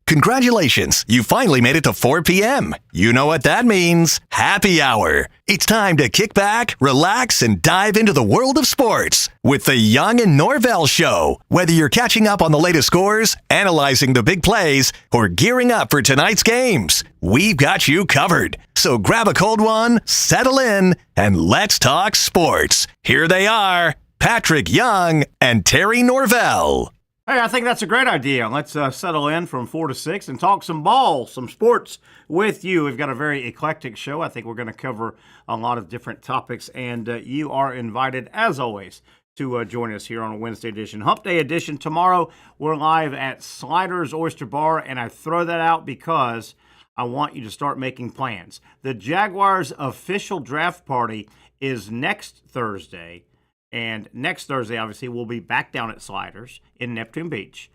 Congratulations, you finally made it to 4 p.m. You know what that means. Happy hour. It's time to kick back, relax, and dive into the world of sports with the Young and Norvelle Show. Whether you're catching up on the latest scores, analyzing the big plays, or gearing up for tonight's games, we've got you covered. So grab a cold one, settle in, and let's talk sports. Here they are, Patrick Young and Terry Norvelle. Hey, I think that's a great idea. Let's settle in from 4 to 6 and talk some ball, some sports with you. We've got a very eclectic show. I think we're going to cover a lot of different topics, and you are invited, as always, to join us here on a Wednesday edition. Hump Day edition tomorrow. We're live at Sliders Oyster Bar, and I throw that out because I want you to start making plans. The Jaguars' official draft party is next Thursday. And next Thursday, obviously, we'll be back down at Sliders in Neptune Beach.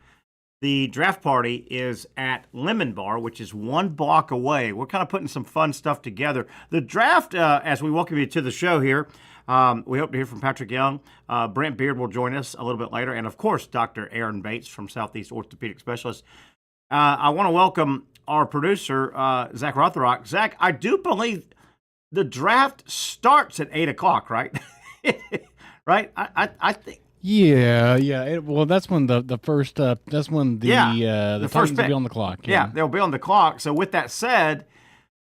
The draft party is at Lemon Bar, which is 1 block away. We're kind of putting some fun stuff together. The draft, as we welcome you to the show here, we hope to hear from Patrick Young. Brent Beaird will join us a little bit later. And, of course, Dr. Aaron Bates from Southeast Orthopedic Specialist. I want to welcome our producer, Zach Rothrock. Zach, I do believe the draft starts at 8 o'clock, right? Right, I think. Yeah. Well, that's when the first. That's when the Titans will be on the clock. Yeah, they'll be on the clock. So with that said,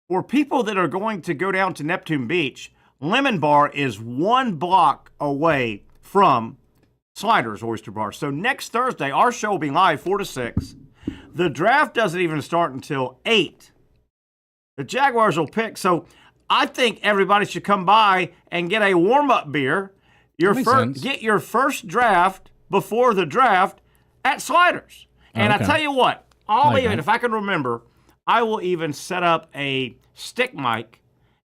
for people that are going to go down to Neptune Beach, Lemon Bar is 1 block away from Sliders Oyster Bar. So next Thursday, our show will be live 4 to 6. The draft doesn't even start until 8. The Jaguars will pick. So I think everybody should come by and get a warm-up beer. Get your first draft before the draft at Sliders. And I tell you what, if I can remember, I will even set up a stick mic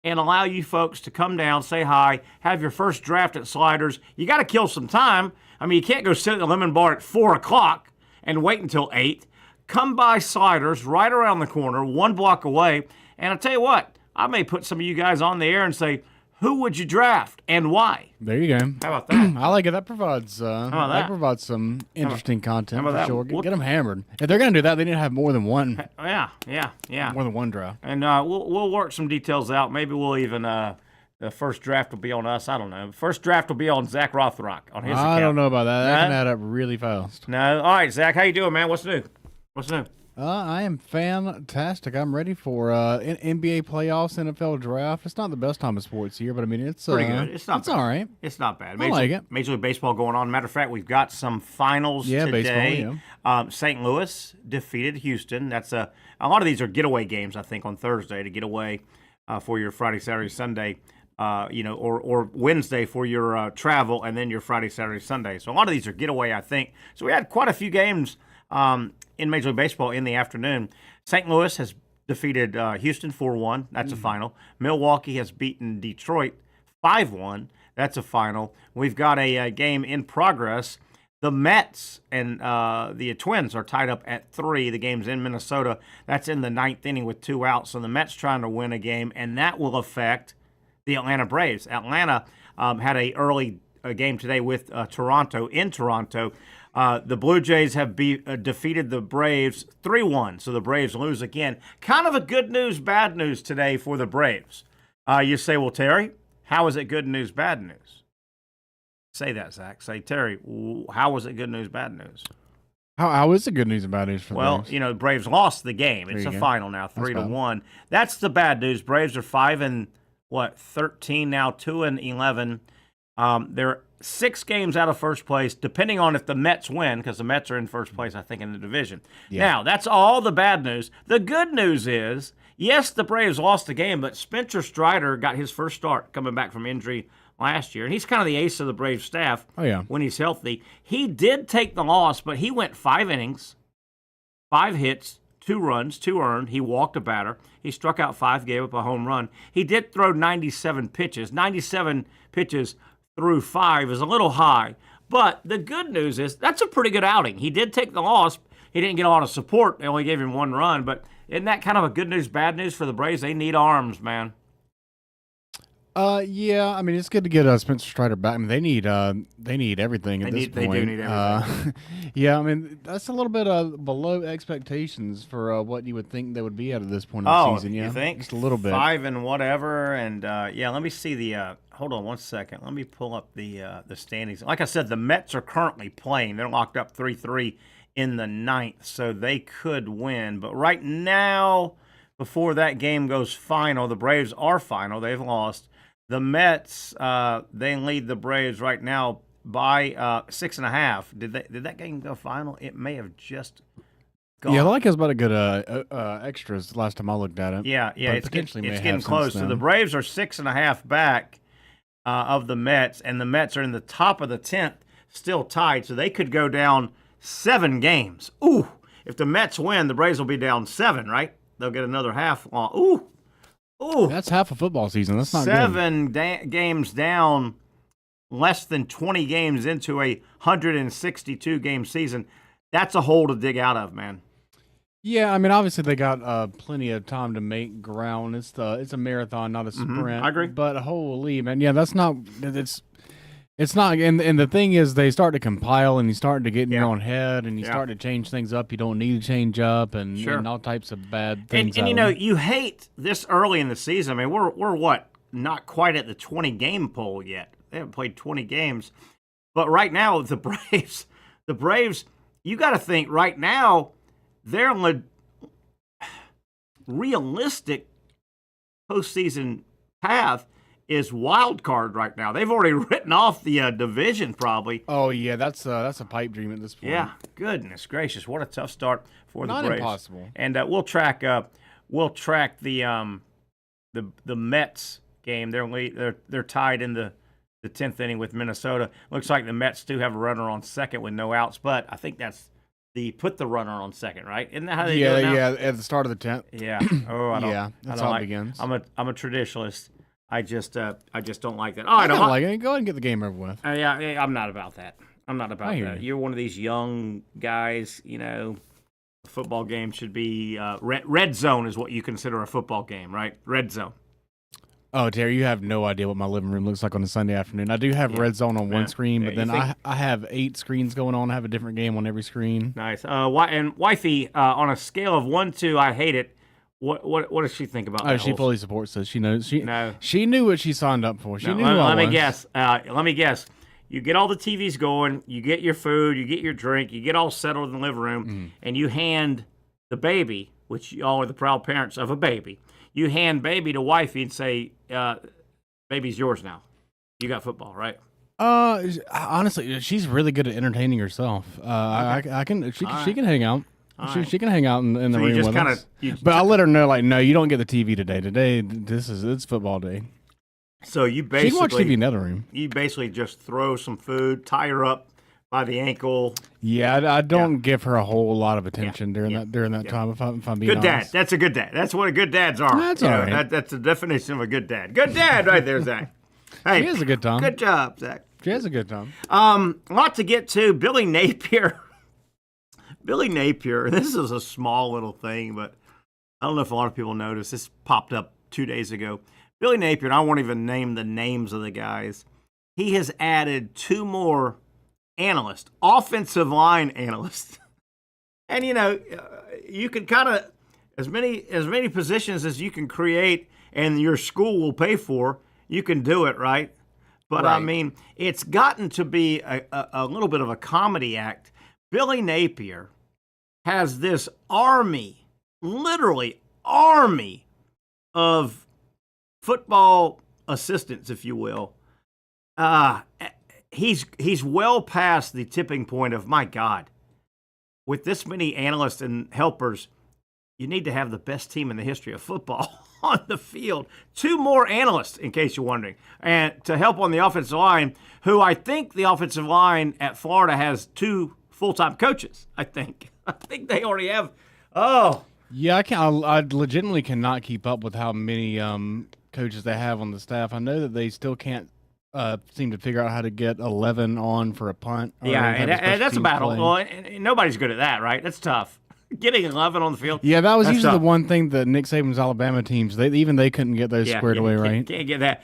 and allow you folks to come down, say hi, have your first draft at Sliders. You got to kill some time. I mean, you can't go sit at the Lemon Bar at 4 o'clock and wait until 8. Come by Sliders right around the corner, 1 block away. And I tell you what, I may put some of you guys on the air and say, who would you draft and why? There you go. How about that? I like it. That provides some interesting content for sure. Get them hammered. If they're going to do that, they need to have more than one. Yeah. More than one draft. And we'll work some details out. Maybe we'll even the first draft will be on us. I don't know. First draft will be on Zach Rothrock on his account. I don't know about that. That can add up really fast. No. All right, Zach. How you doing, man? What's new? I am fantastic. I'm ready for NBA playoffs, NFL draft. It's not the best time of sports here, but I mean it's pretty good. It's all right. It's not bad. I like it. Major League Baseball going on. Matter of fact, we've got some finals today. Baseball. Yeah. St. Louis defeated Houston. That's a lot of these are getaway games. I think on Thursday to get away for your Friday, Saturday, Sunday. Or Wednesday for your travel, and then your Friday, Saturday, Sunday. So a lot of these are getaway, I think. So we had quite a few games in Major League Baseball in the afternoon. St. Louis has defeated Houston 4-1. That's a final. Milwaukee has beaten Detroit 5-1. That's a final. We've got a game in progress. The Mets and the Twins are tied up at 3. The game's in Minnesota. That's in the 9th inning with 2 outs. So the Mets trying to win a game, and that will affect the Atlanta Braves. Atlanta had a early game today with Toronto in Toronto. The Blue Jays have defeated the Braves 3-1, so the Braves lose again. Kind of a good news, bad news today for the Braves. You say, well, Terry, how is it good news, bad news? Say that, Zach. Say, Terry, how was it good news, bad news? How is it good news and bad news for the Braves? Well, Braves lost the game. It's a final now, 3-1. That's the bad news. Braves are 5-13 now, 2-11. They're 6 games out of first place, depending on if the Mets win, because the Mets are in first place, I think, in the division. Yeah. Now, that's all the bad news. The good news is, yes, the Braves lost the game, but Spencer Strider got his first start coming back from injury last year, and he's kind of the ace of the Braves staff. Oh, yeah. When he's healthy, he did take the loss, but he went 5 innings, 5 hits, 2 runs, 2 earned. He walked a batter. He struck out 5, gave up a home run. He did throw 97 pitches. 97 pitches through 5 is a little high. But the good news is that's a pretty good outing. He did take the loss. He didn't get a lot of support. They only gave him 1 run. But isn't that kind of a good news, bad news for the Braves? They need arms, man. Yeah, I mean, it's good to get Spencer Strider back. I mean, they need everything at this point. They do need everything. Yeah, I mean, that's a little bit below expectations for what you would think they would be at this point in the season. Yeah, you think? Just a little bit. 5 and whatever, and yeah. Let me see the. Hold on 1 second. Let me pull up the standings. Like I said, the Mets are currently playing. They're locked up 3-3 in the 9th, so they could win. But right now, before that game goes final, the Braves are final. They've lost. The Mets, they lead the Braves right now by 6.5. Did that game go final? It may have just gone. Yeah, like it was about a good extras last time I looked at it. Yeah, But it's getting close. So the Braves are 6.5 back of the Mets, and the Mets are in the top of the 10th, still tied. So they could go down 7 games. Ooh, if the Mets win, the Braves will be down 7, right? They'll get another half. Ooh. Ooh, that's half a football season. That's not 7 games down, less than 20 games into a 162-game season. That's a hole to dig out of, man. Yeah, I mean, obviously they got plenty of time to make ground. It's a marathon, not a sprint. I agree. But holy man, yeah, that's not. It's not. And the thing is, they start to compile, and you start to get in your own head, and you start to change things up. You don't need to change up, and all types of bad things. And you know, you hate this early in the season. I mean, we're what, not quite at the 20-game poll yet. They haven't played 20 games, but right now the Braves, you got to think right now their realistic postseason path is wild card right now. They've already written off the division probably. Oh yeah, that's a pipe dream at this point. Yeah, goodness gracious, what a tough start for the Braves. Not impossible. And we'll track the Mets game. They're tied in the 10th inning with Minnesota. Looks like the Mets do have a runner on second with no outs, but I think that's put the runner on second, right? Isn't that how they do it now? Yeah, at the start of the 10th. Yeah. Oh, that's how it begins. I'm a traditionalist. I just don't like that. Oh, I don't like it. Go ahead and get the game over with. Yeah, I'm not about that. I'm not about that. You're one of these young guys, you know. A football game should be red zone is what you consider a football game, right? Red zone. Oh, Terry, you have no idea what my living room looks like on a Sunday afternoon. I do have red zone on one screen, but then I have 8 screens going on. I have a different game on every screen. Nice. And wifey, on a scale of 1 to I hate it, what does she think about that? She fully supports this. She knows. She knew what she signed up for. Let me guess. Let me guess. You get all the TVs going, you get your food, you get your drink, you get all settled in the living room, and you hand the baby, which y'all are the proud parents of a baby, you hand baby to wifey and say, baby's yours now. You got football, right? Honestly, she's really good at entertaining herself. She can hang out. She can hang out in the room with us. But I'll let her know, like, no, you don't get the TV today. Today, it's football day. So you basically... She can watch TV in the other room. You basically just throw some food, tie her up by the ankle. Yeah, I don't give her a whole lot of attention during that time, if I'm being honest. Good dad. That's a good dad. That's what good dads are. That's all right. That's the definition of a good dad. Good dad right there, Zach. Hey, she has a good time. Good job, Zach. She has a good time. A lot to get to. Billy Napier, this is a small little thing, but I don't know if a lot of people noticed. This popped up 2 days ago. Billy Napier, and I won't even name the names of the guys, he has added 2 more analysts, offensive line analysts. And, you know, you can kind of, as many positions as you can create and your school will pay for, you can do it, right? But, right. I mean, it's gotten to be a little bit of a comedy act. Billy Napier has this army, literally army of football assistants, if you will. He's well past the tipping point of, my God, with this many analysts and helpers, you need to have the best team in the history of football. on the field. 2 more analysts, in case you're wondering, and to help on the offensive line, who I think the offensive line at Florida has 2 full-time coaches, I think they already have. Oh. Yeah, I legitimately cannot keep up with how many coaches they have on the staff. I know that they still can't seem to figure out how to get 11 on for a punt. Yeah, and that's a battle. Well, and nobody's good at that, right? That's tough. Getting 11 on the field. Yeah, that was usually the one thing that Nick Saban's Alabama teams, they couldn't get those squared away, right? Can't get that.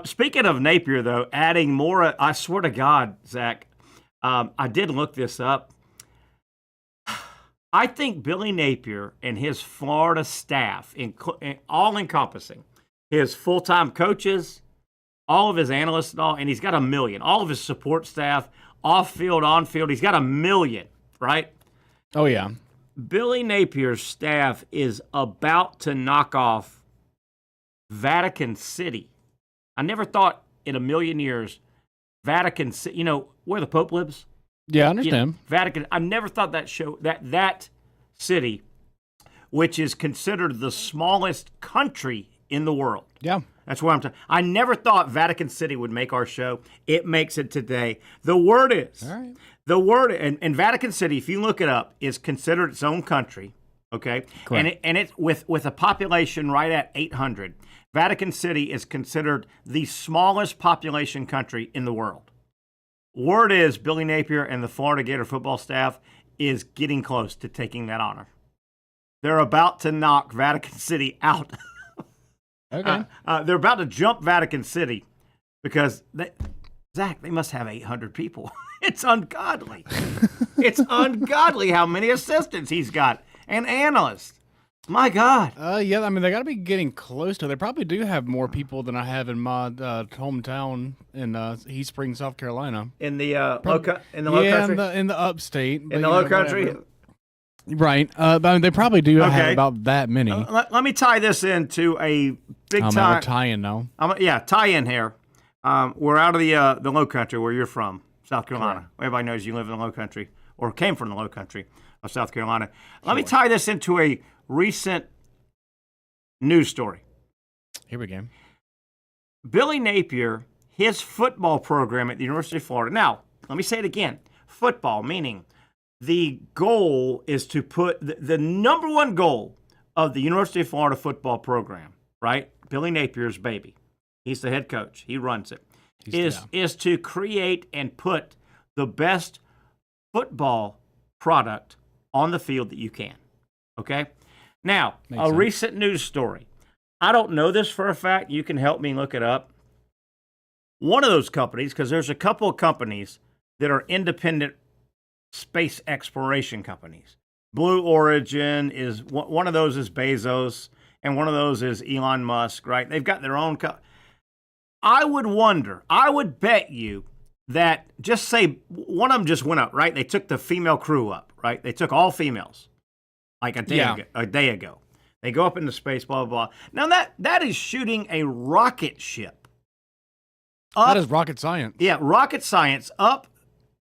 Speaking of Napier, though, adding more, I swear to God, Zach, I did look this up. I think Billy Napier and his Florida staff, all encompassing, his full-time coaches, all of his analysts and he's got 1 million. All of his support staff, off-field, on-field, he's got 1 million, right? Oh, yeah. Billy Napier's staff is about to knock off Vatican City. I never thought in 1 million years Vatican City, where the Pope lives? Yeah, I understand. Vatican. I never thought that city, which is considered the smallest country in the world. Yeah. That's where I'm talking. I never thought Vatican City would make our show. It makes it today. The word is, all right. The word, and Vatican City, if you look it up, is considered its own country, okay? Correct. And it's with a population right at 800. Vatican City is considered the smallest population country in the world. Word is Billy Napier and the Florida Gator football staff is getting close to taking that honor. They're about to knock Vatican City out. Okay. They're about to jump Vatican City because, Zach, they must have 800 people. It's ungodly. It's ungodly how many assistants he's got and analysts. My God. Yeah, I mean, they got to be getting close to it. They probably do have more people than I have in my hometown in East Springs, South Carolina. In the low country? In the upstate. In the low country? Whatever. Right. But I mean, they probably do have about that many. Let me tie this into a big time. Tie-in now. Tie-in here. We're out of the low country where you're from, South Carolina. Correct. Everybody knows you live in the low country or came from the low country of South Carolina. Let me tie this into a recent news story. Here we go. Billy Napier, his football program at the University of Florida. Now, let me say it again. Football, meaning the goal is to put the number one goal of the University of Florida football program, right? Billy Napier's baby. He's the head coach. He runs it. Is to create and put the best football product on the field that you can. Okay? Now, Makes sense. Recent news story. I don't know this for a fact. You can help me look it up. One of those companies, because there's a couple of companies that are independent space exploration companies. Blue Origin is one of those is Bezos, and one of those is Elon Musk, right? They've got their own I would bet you that just say one of them just went up, right? They took the female crew up, right? They took all females like a day ago. They go up into space, blah, blah, blah. Now that is shooting a rocket ship. That is rocket science. Yeah, rocket science up,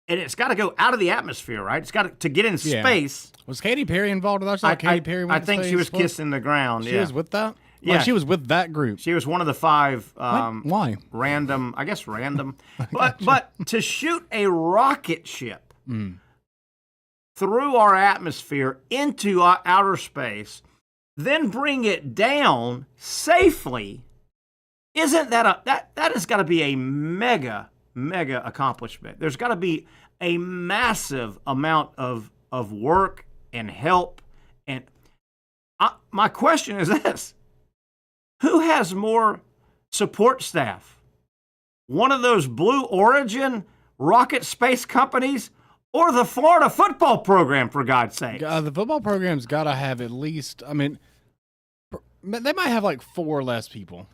and it's got to go out of the atmosphere, right? It's got to get in space. Was Katy Perry involved with that? I think she was kissing the ground. She was with that? Yeah. She was with that group. She was one of the 5 Why? Random. But to shoot a rocket ship through our atmosphere into outer space, then bring it down safely, isn't that that has got to be a mega accomplishment. There's got to be a massive amount of work and help. And my question is this: who has more support staff? One of those Blue Origin rocket space companies, or the Florida football program, for God's sake? The football program's got to have at least, I mean, they might have like 4 less people.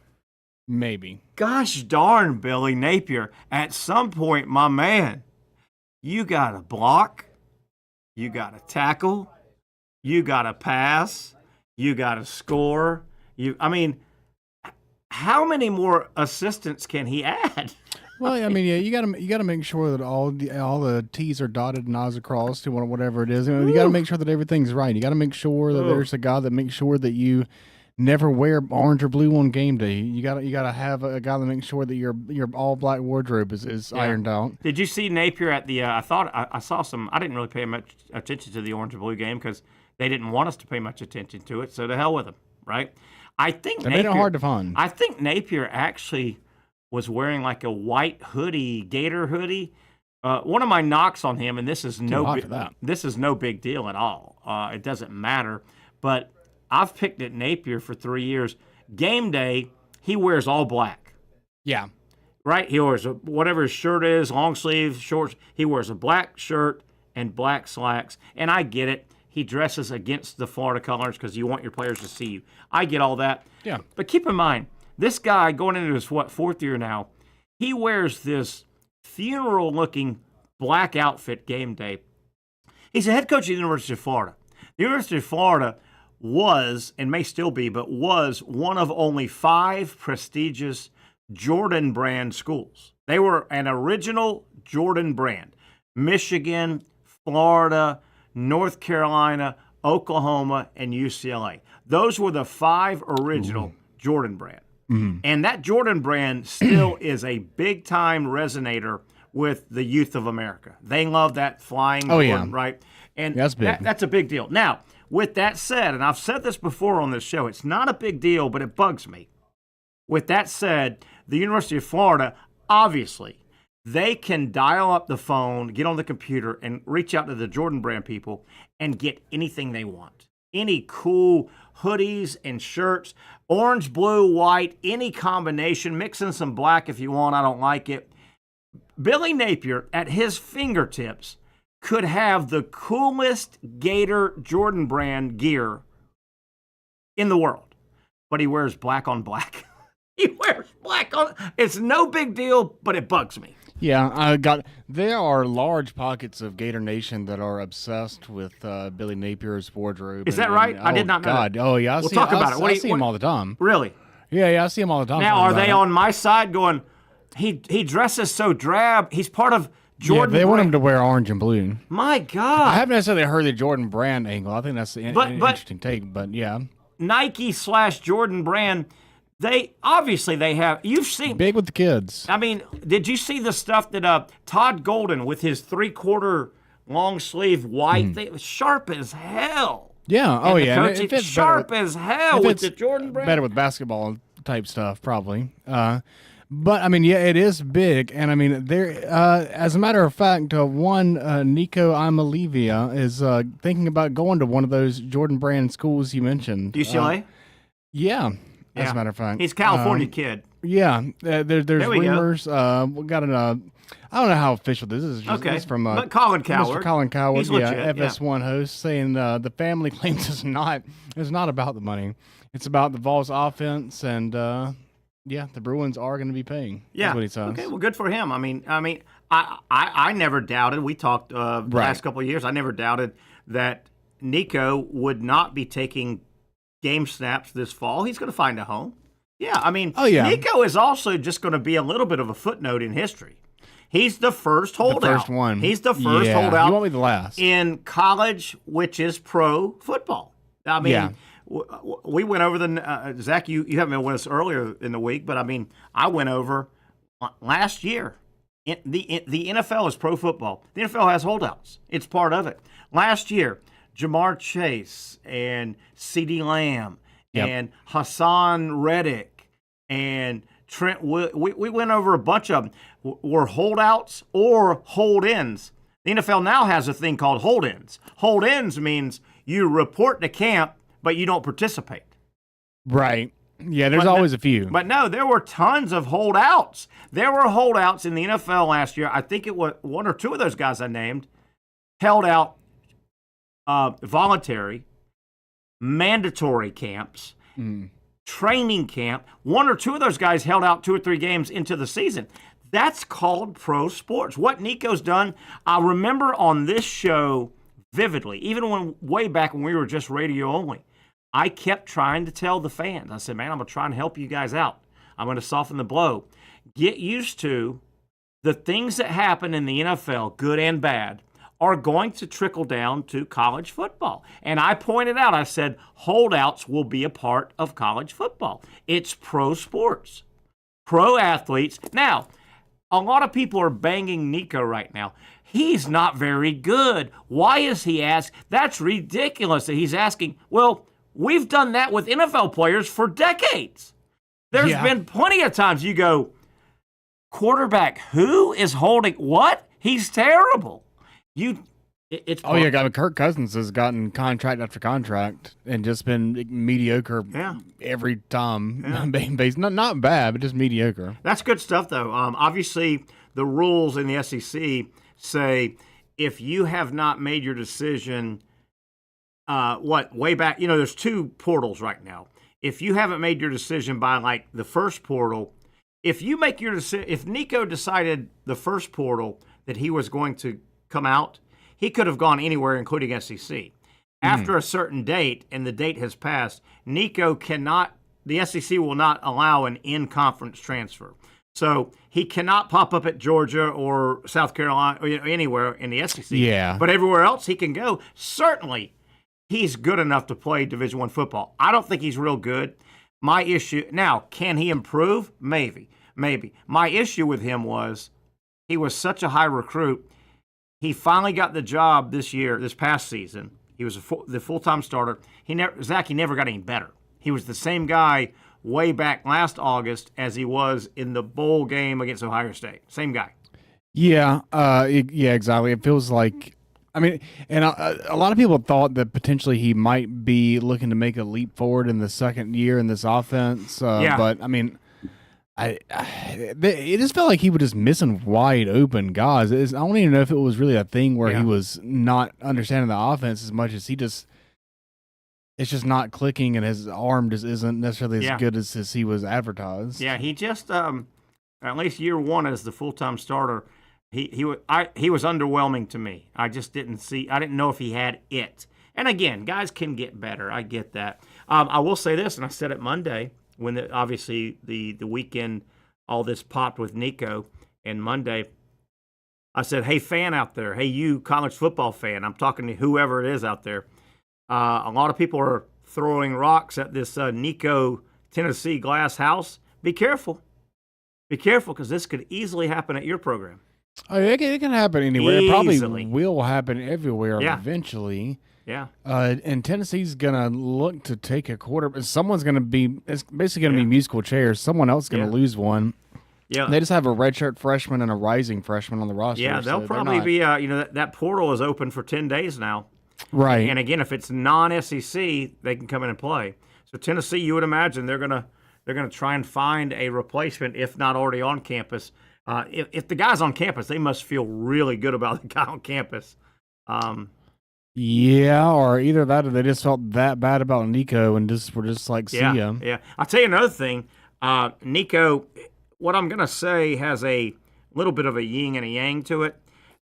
Maybe. Gosh darn, Billy Napier. At some point, my man, you got to block, you got to tackle, you got to pass, you got to score. How many more assistants can he add? Well, I mean, yeah, you got to make sure that all the T's are dotted and I's are crossed and whatever it is. You got to make sure that everything's right. You got to make sure that there's a guy that makes sure that you never wear orange or blue on game day. You gotta have a guy that makes sure that your all black wardrobe is ironed out. Did you see Napier at the? I thought I saw some. I didn't really pay much attention to the orange and blue game because they didn't want us to pay much attention to it. So to hell with them, right? I think they made it hard to find. I think Napier actually was wearing like a white hoodie, Gator hoodie. One of my knocks on him, and this is no big deal at all. It doesn't matter, but I've picked at Napier for 3 years. Game day, he wears all black. Yeah. Right? He wears whatever his shirt is, long sleeve, shorts. He wears a black shirt and black slacks. And I get it. He dresses against the Florida colors because you want your players to see you. I get all that. Yeah. But keep in mind, this guy going into his, fourth year now, he wears this funeral-looking black outfit game day. He's a head coach at the University of Florida. The University of Florida was, and may still be, but was one of only 5 prestigious Jordan brand schools. They were an original Jordan brand. Michigan, Florida, North Carolina, Oklahoma, and UCLA. Those were the 5 original Jordan brand. Mm-hmm. And that Jordan brand still is a big-time resonator with the youth of America. They love that flying Jordan, right? And that's big. That's a big deal. Now, with that said, and I've said this before on this show, it's not a big deal, but it bugs me. With that said, the University of Florida, obviously, they can dial up the phone, get on the computer, and reach out to the Jordan brand people and get anything they want. Any cool hoodies and shirts, orange, blue, white, any combination, mix in some black if you want. I don't like it. Billy Napier, at his fingertips, could have the coolest Gator Jordan brand gear in the world, but he wears black on black. He wears black on. It's no big deal, but it bugs me. Yeah, there are large pockets of Gator Nation that are obsessed with Billy Napier's wardrobe. Is that right? I did not know. God. Oh, yeah. We'll talk about it. I see him all the time. Really? Yeah, I see him all the time. Now, are they on my side going, he dresses so drab, he's part of Jordan. Yeah, they want him to wear orange and blue. My God. I haven't necessarily heard the Jordan brand angle. I think that's an interesting take, but yeah. Nike/Jordan brand. They have. You've seen big with the kids. I mean, did you see the stuff that Todd Golden with his 3/4 long sleeve white? They was sharp as hell. Yeah. And it's sharp as hell with the Jordan brand. Better with basketball type stuff, probably. But I mean, yeah, it is big, and I mean, there. As a matter of fact, Nico Imalivia is thinking about going to one of those Jordan brand schools you mentioned. UCLA. Yeah. As a matter of fact, he's a California kid. Yeah, there's rumors. We got an. I don't know how official this is. It's from but Colin Coward. Mr. Colin Coward, he's legit, FS1 host, saying the family claims it's not about the money. It's about the Vols offense, and the Bruins are going to be paying. Yeah. That's what he says. Okay. Well, good for him. I mean, I never doubted. We talked the last couple of years. I never doubted that Nico would not be taking game snaps this fall. He's going to find a home. Yeah, I mean, Nico is also just going to be a little bit of a footnote in history. He's the first holdout. The first one. He's the first holdout. You won't be the last. In college, which is pro football. I mean, we went over the Zach. You haven't been with us earlier in the week, but I mean, I went over last year. The NFL is pro football. The NFL has holdouts. It's part of it. Last year, Jamar Chase and CeeDee Lamb and Hassan Reddick and Trent. We went over a bunch of them. Were holdouts or hold-ins. The NFL now has a thing called hold-ins. Hold-ins means you report to camp, but you don't participate. Right. Yeah, there's always a few. But no, there were tons of holdouts. There were holdouts in the NFL last year. I think it was 1 or 2 of those guys I named held out voluntary, mandatory camps, training camp. 1 or 2 of those guys held out 2 or 3 games into the season. That's called pro sports. What Nico's done, I remember on this show vividly, even way back when we were just radio only, I kept trying to tell the fans. I said, man, I'm going to try and help you guys out. I'm going to soften the blow. Get used to the things that happen in the NFL, good and bad, are going to trickle down to college football. And I pointed out, I said, holdouts will be a part of college football. It's pro sports, pro athletes. Now, a lot of people are banging Nico right now. He's not very good. Why is he asked? That's ridiculous that he's asking. Well, we've done that with NFL players for decades. There's been plenty of times you go, quarterback who is holding what? He's terrible. Kirk Cousins has gotten contract after contract and just been mediocre every time. Yeah. Not bad, but just mediocre. That's good stuff, though. Obviously, the rules in the SEC say if you have not made your decision, way back, there's 2 portals right now. If you haven't made your decision by, like, the first portal, if you make your decision, if Nico decided the first portal that he was going to come out, he could have gone anywhere, including SEC. After a certain date, and the date has passed, Nico cannot, the SEC will not allow an in-conference transfer. So he cannot pop up at Georgia or South Carolina or anywhere in the SEC. Yeah. But everywhere else he can go. Certainly, he's good enough to play Division I football. I don't think he's real good. My issue, now, can he improve? Maybe. My issue with him was he was such a high recruit. He finally got the job this past season. He was the full-time starter. He never got any better. He was the same guy way back last August as he was in the bowl game against Ohio State. Same guy. Yeah, exactly. It feels like, and a lot of people thought that potentially he might be looking to make a leap forward in the second year in this offense. But it just felt like he was just missing wide open guys. I don't even know if it was really a thing where he was not understanding the offense as much as it's just not clicking, and his arm just isn't necessarily as good as he was advertised. Yeah, he just at least year 1 as the full-time starter, he was underwhelming to me. I just didn't know if he had it. And again, guys can get better. I get that. I will say this, and I said it Monday when obviously the weekend all this popped with Nico, and Monday I said, hey, fan out there, hey, you college football fan, I'm talking to whoever it is out there. A lot of people are throwing rocks at this Nico, Tennessee glass house. Be careful. Be careful, because this could easily happen at your program. Oh, it can happen anywhere. It probably will happen everywhere eventually. Yeah. And Tennessee's going to look to take a quarter. Someone's going to be – it's basically going to be musical chairs. Someone else is going to lose one. Yeah. They just have a redshirt freshman and a rising freshman on the roster. Yeah, they'll probably be that portal is open for 10 days now. Right. And again, if it's non-SEC, they can come in and play. So Tennessee, you would imagine they're gonna try and find a replacement, if not already on campus. If the guy's on campus, they must feel really good about the guy on campus. Yeah, or either that or they just felt that bad about Nico and were just like, see ya. Yeah. I'll tell you another thing. Nico, what I'm gonna say has a little bit of a yin and a yang to it.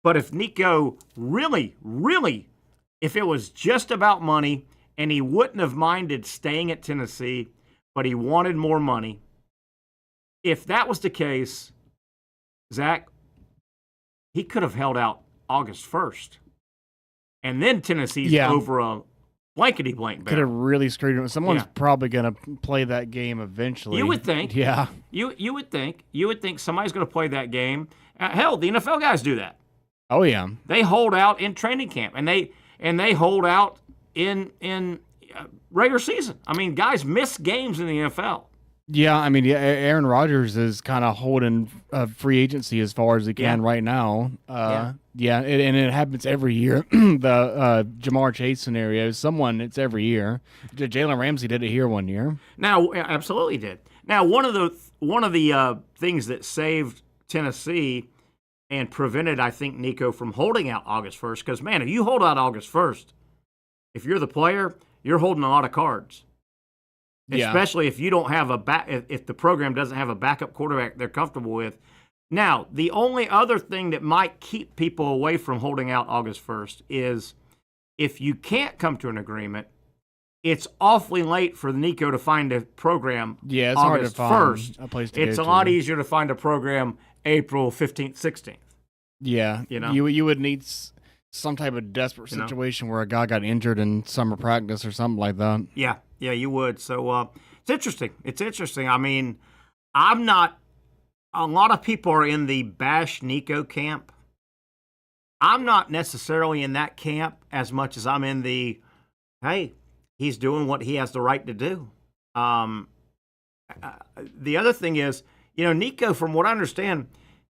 But if Nico really, really, if it was just about money and he wouldn't have minded staying at Tennessee, but he wanted more money, if that was the case, Zach, he could have held out August 1st. And then Tennessee's over a blankety-blank. Could have really screwed him. Someone's probably going to play that game eventually. You would think. Yeah. You would think. You would think somebody's going to play that game. Hell, the NFL guys do that. Oh, yeah. They hold out in training camp, and they hold out in regular season. I mean, guys miss games in the NFL. Yeah, Aaron Rodgers is kind of holding free agency as far as he can right now. And it happens every year. The Jamar Chase scenario, it's every year. Jalen Ramsey did it here one year. Now, absolutely did. Now, one of the things that saved Tennessee and prevented, I think, Nico from holding out August 1st, because, man, if you hold out August 1st, if you're the player, you're holding a lot of cards. Especially if you don't have if the program doesn't have a backup quarterback they're comfortable with. Now, the only other thing that might keep people away from holding out August 1st is if you can't come to an agreement, it's awfully late for Nico to find a program it's August hard to find 1st. A place to it's go a lot easier to find a program April 15th, 16th. Yeah. You would need some type of desperate situation where a guy got injured in summer practice or something like that. Yeah, you would. So it's interesting. It's interesting. I mean, I'm not. A lot of people are in the bash Nico camp. I'm not necessarily in that camp as much as I'm in the, hey, he's doing what he has the right to do. The other thing is, Nico, from what I understand,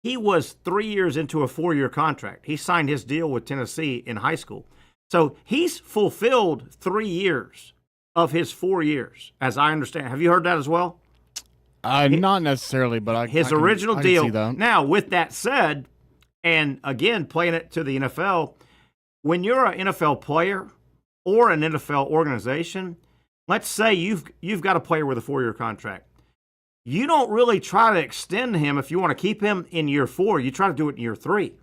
he was 3 years into a 4-year contract. He signed his deal with Tennessee in high school. So he's fulfilled 3 years of his 4 years, as I understand. Have you heard that as well? Not necessarily, but his I original can deal. see that. Now, with that said, and again, playing it to the NFL, when you're an NFL player or an NFL organization, let's say you've got a player with a 4-year contract. You don't really try to extend him if you want to keep him in year 4. You try to do it in year 3.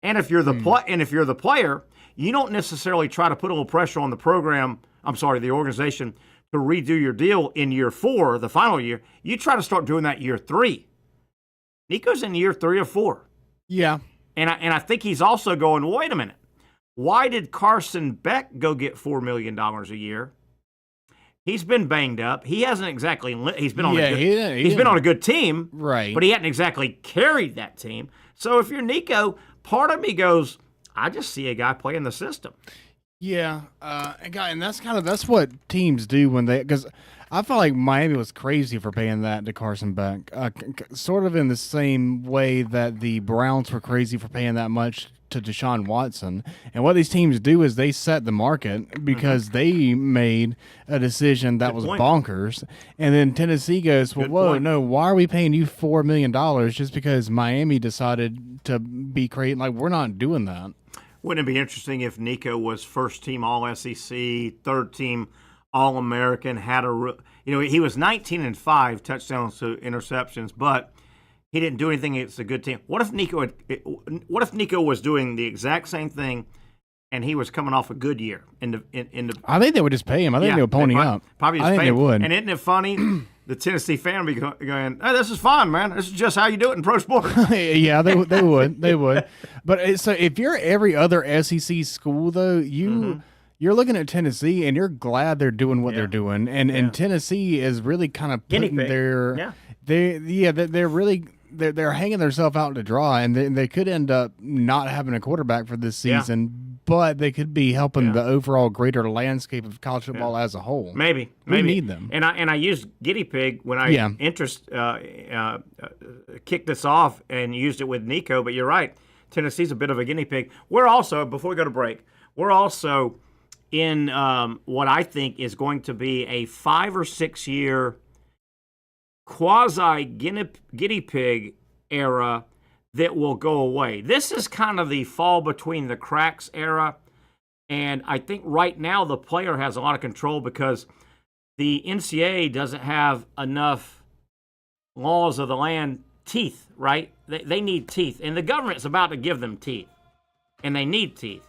And if you're the player, you don't necessarily try to put a little pressure on the organization to redo your deal in year 4, the final year. You try to start doing that year 3. Nico's in year 3 or 4. Yeah. And I think he's also going, wait a minute. Why did Carson Beck go get $4 million a year? He's been banged up. He hasn't exactly. He's been on a good team, right? But he hadn't exactly carried that team. So if you're Nico, part of me goes, I just see a guy playing the system. Yeah, and that's what teams do when because I felt like Miami was crazy for paying that to Carson Beck, sort of in the same way that the Browns were crazy for paying that much to Deshaun Watson. And what these teams do is they set the market because they made a decision that was bonkers. And then Tennessee goes, well, no, why are we paying you $4 million just because Miami decided to be crazy? Like, we're not doing that. Wouldn't it be interesting if Nico was first-team All-SEC, third-team All-American, he was 19-5 touchdowns to interceptions, but he didn't do anything against a good team. What if Nico was doing the exact same thing and he was coming off a good year? I think they would just pay him. I think they would pony up. Probably just I think pay they him. would. And isn't it funny? The Tennessee fan would be going, hey, this is fine, man. This is just how you do it in pro sports. Yeah, they would. They would. But so if you're every other SEC school, though, you're looking at Tennessee and you're glad they're doing what they're doing. And Tennessee is really kind of putting they're hanging themselves out to dry, and they could end up not having a quarterback for this season, but they could be helping the overall greater landscape of college football as a whole. Maybe we need them. And I used guinea pig when I kicked this off and used it with Nico. But you're right, Tennessee's a bit of a guinea pig. We're also, before we go to break, we're also in what I think is going to be a 5 or 6 year quasi guinea pig era that will go away. This is kind of the fall between the cracks era, and I think right now the player has a lot of control because the NCAA doesn't have enough laws of the land teeth, right? They need teeth, and the government's about to give them teeth, and they need teeth.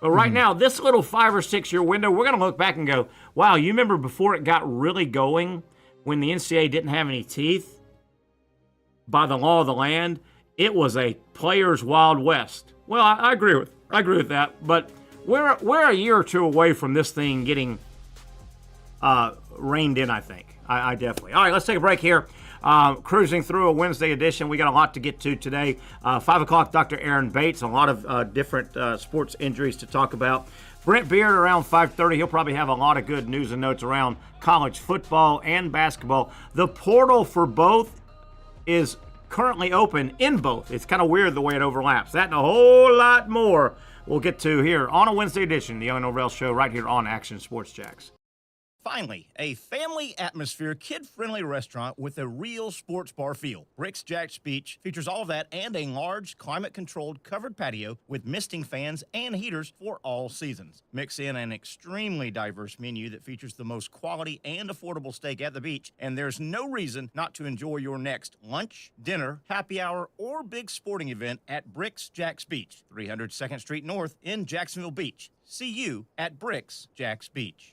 But right now, this little 5 or 6 year window, we're going to look back and go, wow, you remember before it got really going, when the NCAA didn't have any teeth, by the law of the land, it was a player's Wild West. Well, I agree with that, but we're a year or two away from this thing getting reined in, I think. I definitely. All right, let's take a break here. Cruising through a Wednesday edition. We got a lot to get to today. 5 o'clock, Dr. Aaron Bates, a lot of different sports injuries to talk about. Brent Beaird around 5:30. He'll probably have a lot of good news and notes around college football and basketball. The portal for both is currently open in both. It's kind of weird the way it overlaps. That and a whole lot more we'll get to here on a Wednesday edition, the Young and Norvelle Show, right here on Action Sports Jacks. Finally, a family atmosphere, kid-friendly restaurant with a real sports bar feel. Bricks Jack's Beach features all of that and a large, climate-controlled covered patio with misting fans and heaters for all seasons. Mix in an extremely diverse menu that features the most quality and affordable steak at the beach, and there's no reason not to enjoy your next lunch, dinner, happy hour, or big sporting event at Bricks Jack's Beach, 300 2nd Street North in Jacksonville Beach. See you at Bricks Jack's Beach.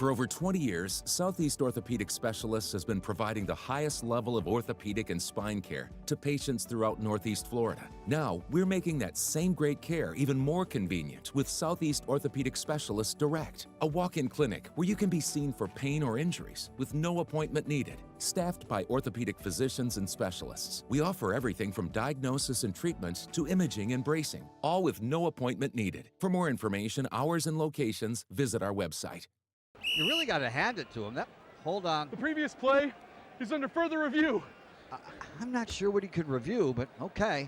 For over 20 years, Southeast Orthopedic Specialists has been providing the highest level of orthopedic and spine care to patients throughout Northeast Florida. Now, we're making that same great care even more convenient with Southeast Orthopedic Specialists Direct, a walk-in clinic where you can be seen for pain or injuries with no appointment needed. Staffed by orthopedic physicians and specialists, we offer everything from diagnosis and treatment to imaging and bracing, all with no appointment needed. For more information, hours, and locations, visit our website. You really got to hand it to him. Hold on. The previous play is under further review. I'm not sure what he could review, but okay.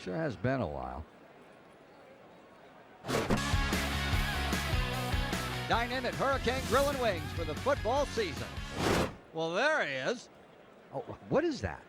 Sure has been a while. Dynamic Hurricane Grill and Wings for the football season. Well, there he is. Oh, what is that?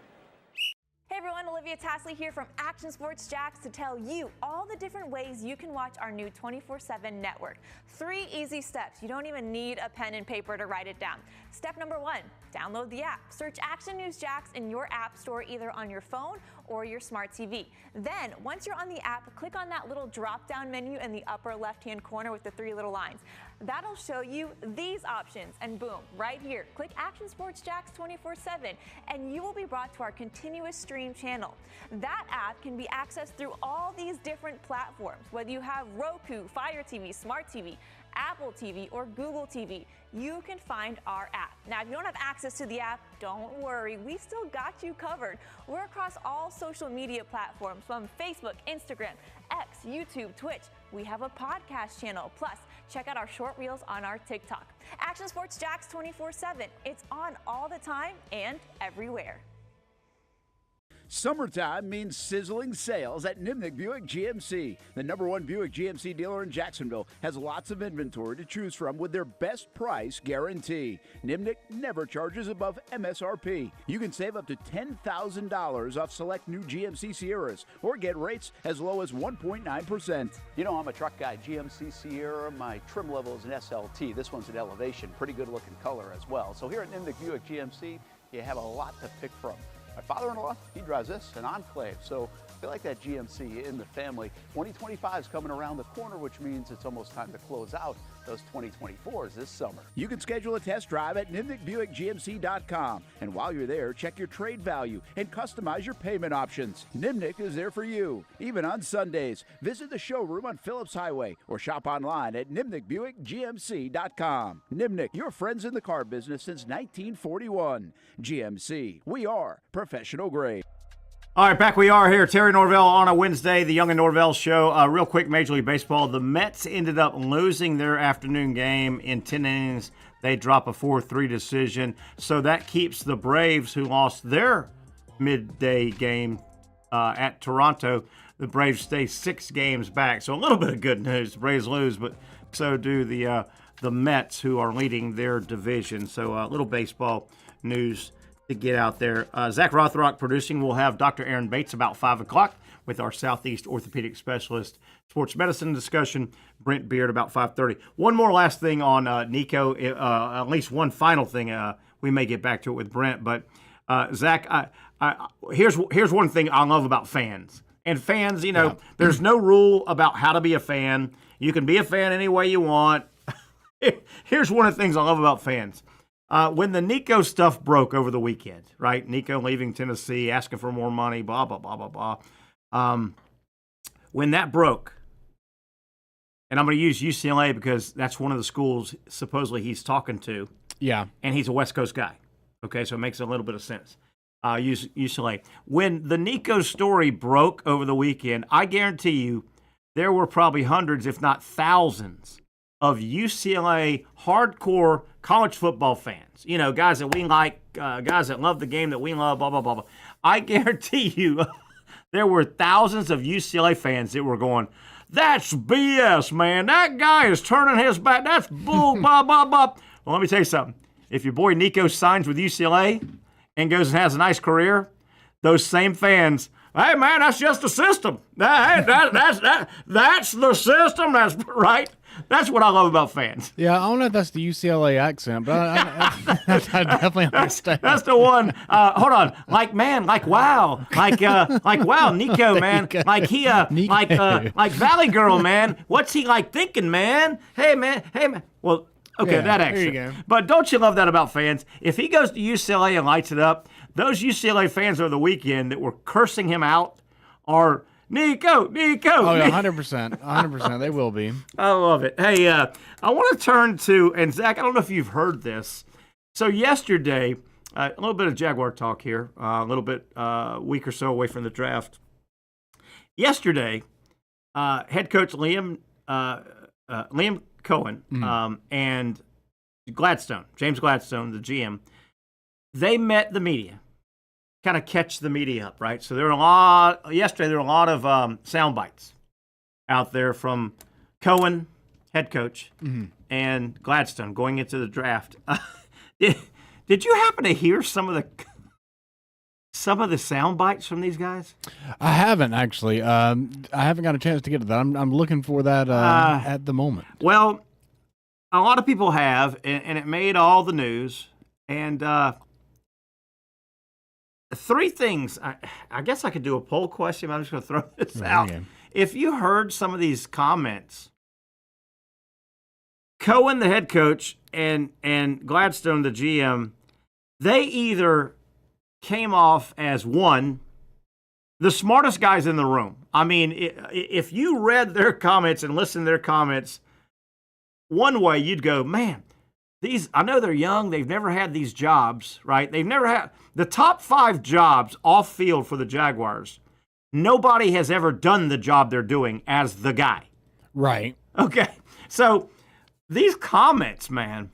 Hey everyone, Olivia Tasley here from Action Sports Jacks to tell you all the different ways you can watch our new 24/7 network. 3 easy steps. You don't even need a pen and paper to write it down. Step number 1, download the app. Search Action News Jacks in your app store either on your phone or your smart TV. Then, once you're on the app, click on that little drop-down menu in the upper left-hand corner with the 3 little lines. That'll show you these options, and boom, right here, click Action Sports Jacks 24/7, and you will be brought to our continuous stream channel. That app can be accessed through all these different platforms, whether you have Roku, Fire TV, Smart TV, Apple TV, or Google TV. You can find our app. Now, if you don't have access to the app, don't worry. We still got you covered. We're across all social media platforms from Facebook, Instagram, X, YouTube, Twitch. We have a podcast channel. Plus, check out our short reels on our TikTok. Action Sports Jacks 24/7. It's on all the time and everywhere. Summertime means sizzling sales at Nimnick Buick GMC. The #1 Buick GMC dealer in Jacksonville has lots of inventory to choose from with their best price guarantee. Nimnick never charges above MSRP. You can save up to $10,000 off select new GMC Sierras or get rates as low as 1.9%. You know, I'm a truck guy. GMC Sierra, my trim level is an SLT. This one's an Elevation. Pretty good looking color as well. So here at Nimnick Buick GMC, you have a lot to pick from. My father-in-law, he drives this, an Enclave, so I feel like that GMC in the family. 2025 is coming around the corner, which means it's almost time to close out those 2024s this summer. You can schedule a test drive at NimnickBuickGMC.com, and while you're there, check your trade value and customize your payment options. Nimnick is there for you, even on Sundays. Visit the showroom on Phillips Highway or shop online at NimnickBuickGMC.com. Nimnick, your friends in the car business since 1941. GMC, we are professional grade. All right, back we are here. Terry Norvelle on a Wednesday, the Young and Norvelle show. Real quick, Major League Baseball. The Mets ended up losing their afternoon game in 10 innings. They drop a 4-3 decision. So that keeps the Braves, who lost their midday game at Toronto, the Braves stay 6 games back. So a little bit of good news. The Braves lose, but so do the Mets, who are leading their division. So a little baseball news to get out there. Zach Rothrock producing. We'll have Dr. Aaron Bates about 5 o'clock with our Southeast Orthopedic Specialist sports medicine discussion. Brent Beaird about 5:30. One more last thing on Nico, at least one final thing. We may get back to it with Brent, but Zach, here's one thing I love about fans. And fans, you know, there's no rule about how to be a fan. You can be a fan any way you want. Here's one of the things I love about fans. When the Nico stuff broke over the weekend, right? Nico leaving Tennessee, asking for more money, blah, blah, blah, blah, blah. When that broke, and I'm going to use UCLA because that's one of the schools supposedly he's talking to. Yeah. And he's a West Coast guy. Okay, so it makes a little bit of sense. UCLA. When the Nico story broke over the weekend, I guarantee you there were probably hundreds, if not thousands, of UCLA hardcore college football fans. You know, guys that we like, guys that love the game that we love, blah, blah, blah, blah. I guarantee you there were thousands of UCLA fans that were going, that's BS, man. That guy is turning his back. That's bull, blah, blah, blah. Well, let me tell you something. If your boy Nico signs with UCLA and goes and has a nice career, those same fans, hey, man, that's just the system. That's the system. That's right. That's what I love about fans. Yeah, I don't know if that's the UCLA accent, but I definitely understand. That's the one. Hold on. Like, man, like, wow. Like wow, Nico, man. Like, he, like Valley Girl, man. What's he, like, thinking, man? Hey, man. Well, okay, Yeah, that there you accent. go. But don't you love that about fans? If he goes to UCLA and lights it up, those UCLA fans over the weekend that were cursing him out are Nico. Oh, yeah, 100%. They will be. I love it. Hey, I want to turn to, and Zach, I don't know if you've heard this. So yesterday, a little bit of Jaguar talk here, a little bit week or so away from the draft. Yesterday, head coach Liam Cohen and James Gladstone, the GM, they met the media. Kind of catch the media up, right? So yesterday there were a lot of sound bites out there from Cohen, head coach, and Gladstone going into the draft. Did you happen to hear some of the sound bites from these guys? I haven't actually. I haven't got a chance to get to that. I'm looking for that at the moment. Well, a lot of people have, and it made all the news. And three things. I guess I could do a poll question. But I'm just going to throw this out. Okay. If you heard some of these comments, Cohen, the head coach, and Gladstone, the GM, they either came off as one, the smartest guys in the room. I mean, if you read their comments and listened to their comments, one way you'd go, man, I know they're young. They've never had these jobs, right? They've never had the top 5 jobs off field for the Jaguars. Nobody has ever done the job they're doing as the guy. Right. Okay. So these comments, man,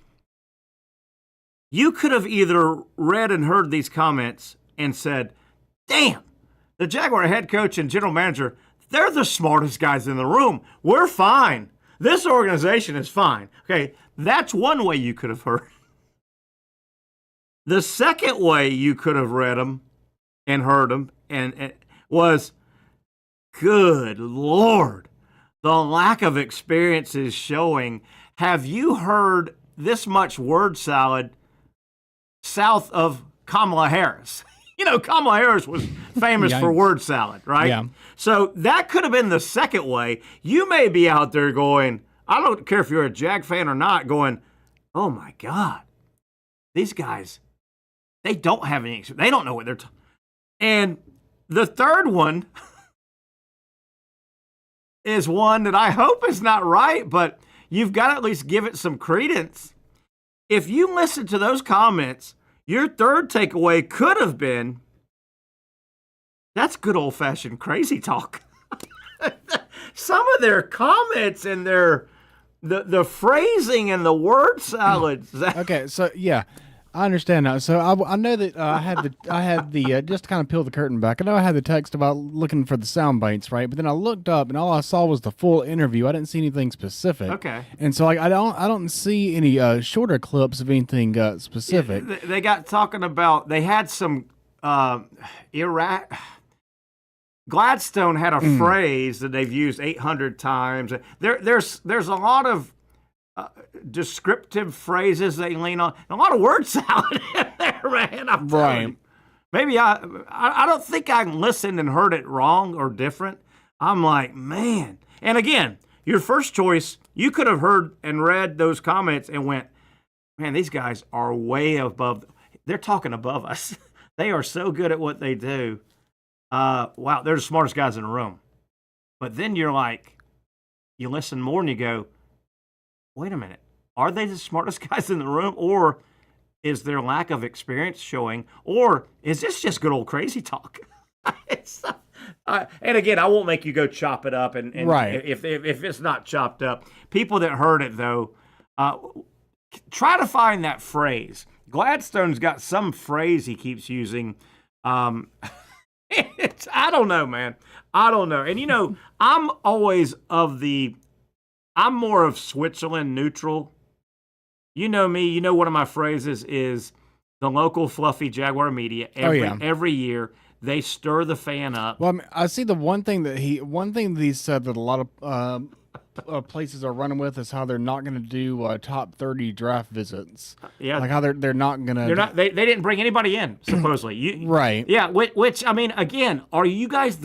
you could have either read and heard these comments and said, damn, the Jaguar head coach and general manager, they're the smartest guys in the room. We're fine. This organization is fine. Okay, that's one way you could have heard. The second way you could have read them and heard them and was, good Lord, the lack of experience is showing. Have you heard this much word salad south of Kamala Harris? You know, Kamala Harris was famous for word salad, right? Yeah. So that could have been the second way. You may be out there going, I don't care if you're a Jag fan or not, going, oh my God, these guys, they don't have any experience. They don't know what they're talking. And the third one is one that I hope is not right, but you've got to at least give it some credence. If you listen to those comments, your third takeaway could have been, that's good old-fashioned crazy talk. Some of their comments and the phrasing and the word salads. Okay, so yeah, I understand now. So I know that I had the just to kind of peel the curtain back. I know I had the text about looking for the sound bites, right? But then I looked up and all I saw was the full interview. I didn't see anything specific. Okay. And so I don't see any shorter clips of anything specific. Yeah, they got talking about, they had some Gladstone had a phrase that they've used 800 times. There's a lot of descriptive phrases they lean on. A lot of word salad in there, man. I'm telling you. Maybe I don't think I listened and heard it wrong or different. I'm like, man. And again, your first choice, you could have heard and read those comments and went, man, these guys are way above. They're talking above us. They are so good at what they do. Wow, they're the smartest guys in the room. But then you're like, you listen more and you go, wait a minute. Are they the smartest guys in the room? Or is their lack of experience showing? Or is this just good old crazy talk? And again, I won't make you go chop it up. And right. if it's not chopped up. People that heard it, though, try to find that phrase. Gladstone's got some phrase he keeps using. I don't know, man. I don't know. And, you know, I'm more of Switzerland neutral. You know me. You know one of my phrases is the local fluffy Jaguar media. Every year, they stir the fan up. Well, I mean, I see the one thing that he said that a lot of places are running with is how they're not going to do top 30 draft visits. Yeah, like how they're not going to. They didn't bring anybody in supposedly. Right. Yeah. Which I mean, again, are you guys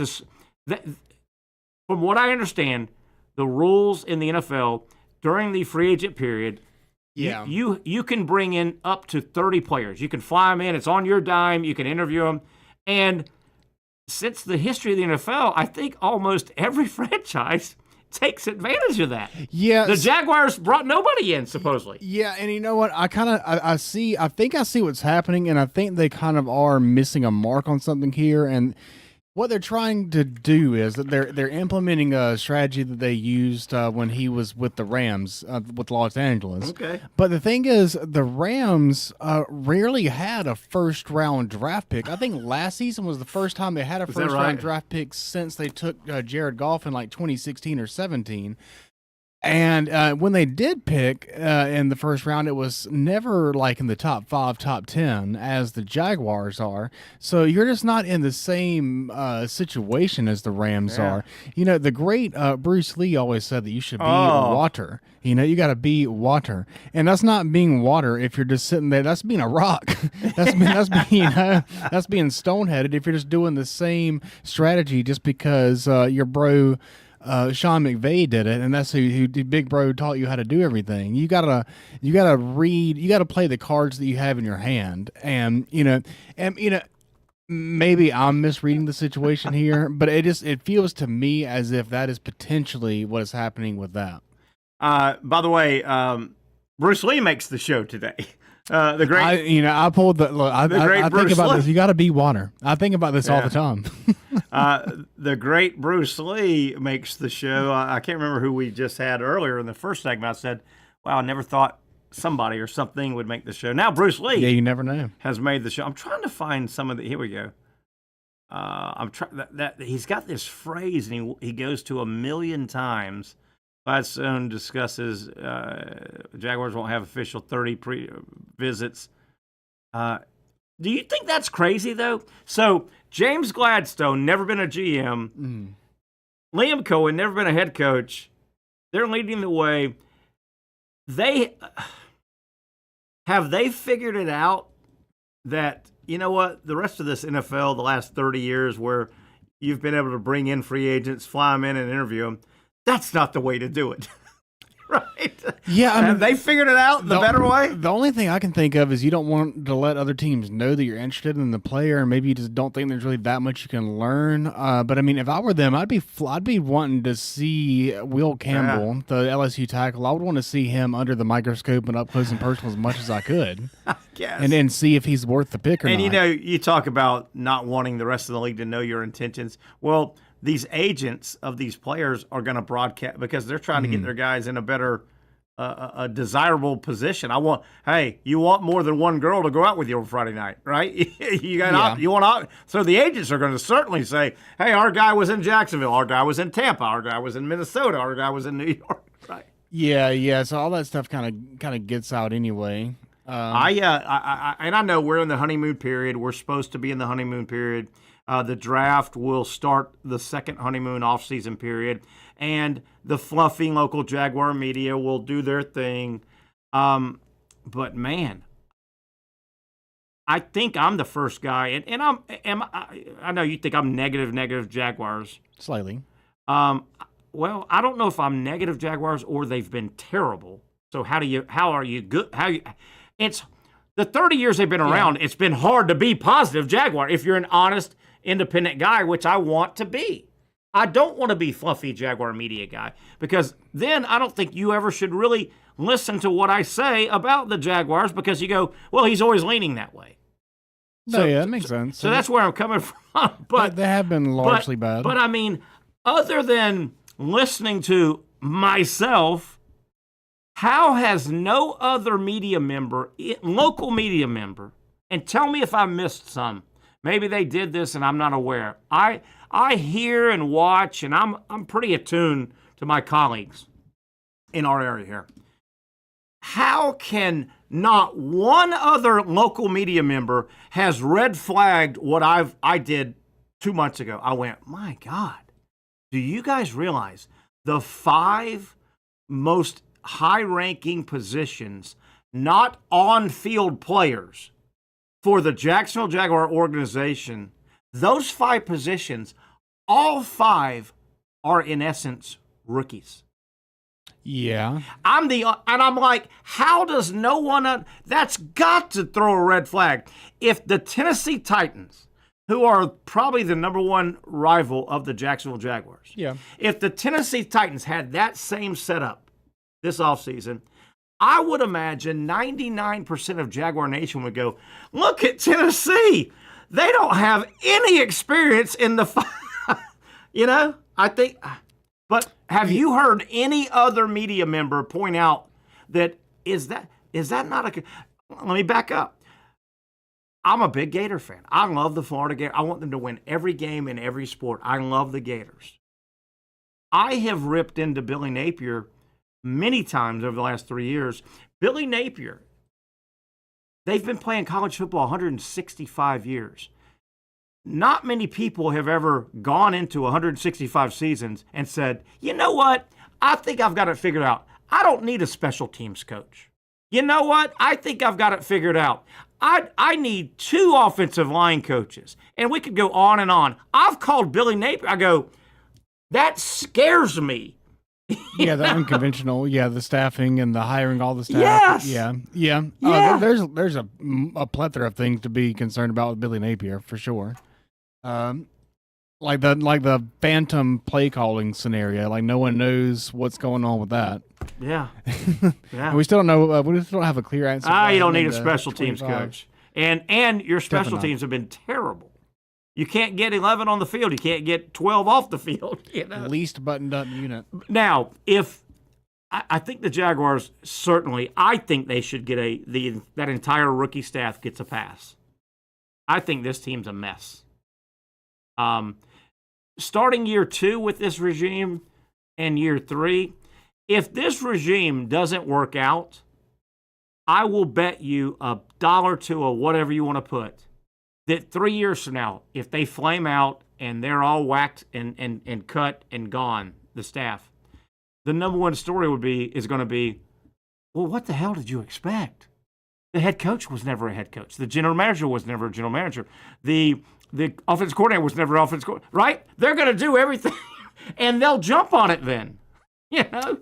from what I understand, the rules in the NFL during the free agent period. Yeah. You can bring in up to 30 players. You can fly them in. It's on your dime. You can interview them. And since the history of the NFL, I think almost every franchise takes advantage of that. Yeah. The Jaguars brought nobody in, supposedly. Yeah, and you know what? I think I see what's happening, and I think they kind of are missing a mark on something here. And what they're trying to do is that they're implementing a strategy that they used when he was with the Rams with Los Angeles. Okay. But the thing is, the Rams rarely had a first-round draft pick. I think last season was the first time they had a first-round draft pick since they took Jared Goff in like 2016 or 17. And when they did pick in the first round, it was never like in the top 5, top 10 as the Jaguars are. So you're just not in the same situation as the Rams are. You know, the great Bruce Lee always said that you should be water. You know, you got to be water, and that's not being water if you're just sitting there. That's being a rock. that's being stone-headed if you're just doing the same strategy just because your bro. Sean McVay did it, and that's who Big Bro taught you how to do everything. You gotta read, you gotta play the cards that you have in your hand, and maybe I'm misreading the situation here, but it feels to me as if that is potentially what is happening with that. By the way, Bruce Lee makes the show today. The great, I pulled the look. I think about this. You got to be water. I think about this all the time. The great Bruce Lee makes the show. I can't remember who we just had earlier in the first segment. I said, "Wow, I never thought somebody or something would make the show." Now Bruce Lee, you never know, has made the show. I'm trying to find some of the. Here we go. I'm trying that he's got this phrase, and he goes to 1,000,000 times. Gladstone discusses Jaguars won't have official 30 visits. Do you think that's crazy, though? So, James Gladstone, never been a GM. Liam Cohen, never been a head coach. They're leading the way. Have they figured it out that, you know what, the rest of this NFL, the last 30 years where you've been able to bring in free agents, fly them in and interview them, that's not the way to do it. Right? Yeah, I mean, they figured it out the better way? The only thing I can think of is you don't want to let other teams know that you're interested in the player, and maybe you just don't think there's really that much you can learn. But I mean, if I were them, I'd be wanting to see Will Campbell, the LSU tackle. I would want to see him under the microscope and up close and personal as much as I could. I guess. And then see if he's worth the pick or not. And you know, you talk about not wanting the rest of the league to know your intentions. Well, these agents of these players are going to broadcast because they're trying to get their guys in a better, a desirable position. You want more than one girl to go out with you on Friday night, right? So the agents are going to certainly say, hey, our guy was in Jacksonville, our guy was in Tampa, our guy was in Minnesota, our guy was in New York, right? Yeah. So all that stuff kind of gets out anyway. I know we're in the honeymoon period. We're supposed to be in the honeymoon period. The draft will start the second honeymoon off-season period, and the fluffy local Jaguar media will do their thing. But, man, I think I'm the first guy, and I know you think I'm negative Jaguars. Slightly. Well, I don't know if I'm negative Jaguars or they've been terrible. So how are you good? It's the 30 years they've been around, it's been hard to be positive Jaguar if you're an honest, independent guy, which I want to be. I don't want to be fluffy Jaguar media guy because then I don't think you ever should really listen to what I say about the Jaguars because you go, well, he's always leaning that way. That makes sense. So that's where I'm coming from. But they have been largely bad. But I mean, other than listening to myself, how has no other local media member, and tell me if I missed some. Maybe they did this and I'm not aware. I hear and watch, and I'm pretty attuned to my colleagues in our area here. How can not one other local media member has red flagged what I did 2 months ago? I went, my God, do you guys realize the 5 most high-ranking positions, not on-field players, for the Jacksonville Jaguar organization, those 5 positions, all 5 are in essence rookies. Yeah. I'm like, how does no one, that's got to throw a red flag. If the Tennessee Titans, who are probably the number 1 rival of the Jacksonville Jaguars, if the Tennessee Titans had that same setup this offseason, I would imagine 99% of Jaguar Nation would go, look at Tennessee. They don't have any experience in the I think. But have you heard any other media member point out that is that not a? Let me back up. I'm a big Gator fan. I love the Florida Gators. I want them to win every game in every sport. I love the Gators. I have ripped into Billy Napier many times over the last 3 years. Billy Napier, they've been playing college football 165 years. Not many people have ever gone into 165 seasons and said, you know what? I think I've got it figured out. I don't need a special teams coach. You know what? I think I've got it figured out. I need 2 offensive line coaches. And we could go on and on. I've called Billy Napier. I go, that scares me. Yeah, the unconventional. Yeah, the staffing and the hiring all the staff. Yes. Yeah. There's a plethora of things to be concerned about with Billy Napier for sure. Like the phantom play calling scenario. Like no one knows what's going on with that. Yeah. We still don't know. We still don't have a clear answer. You don't need a special teams coach. And your special teams have been terrible. You can't get 11 on the field. You can't get 12 off the field. Least buttoned up unit. Now, I think the Jaguars certainly, I think they should get that entire rookie staff gets a pass. I think this team's a mess. Starting year 2 with this regime and year 3, if this regime doesn't work out, I will bet you $1 to a whatever you want to put that 3 years from now, if they flame out and they're all whacked and cut and gone, the staff, the number 1 story is going to be, well, what the hell did you expect? The head coach was never a head coach. The general manager was never a general manager. The offensive coordinator was never an offensive coordinator, right? They're going to do everything, and they'll jump on it then,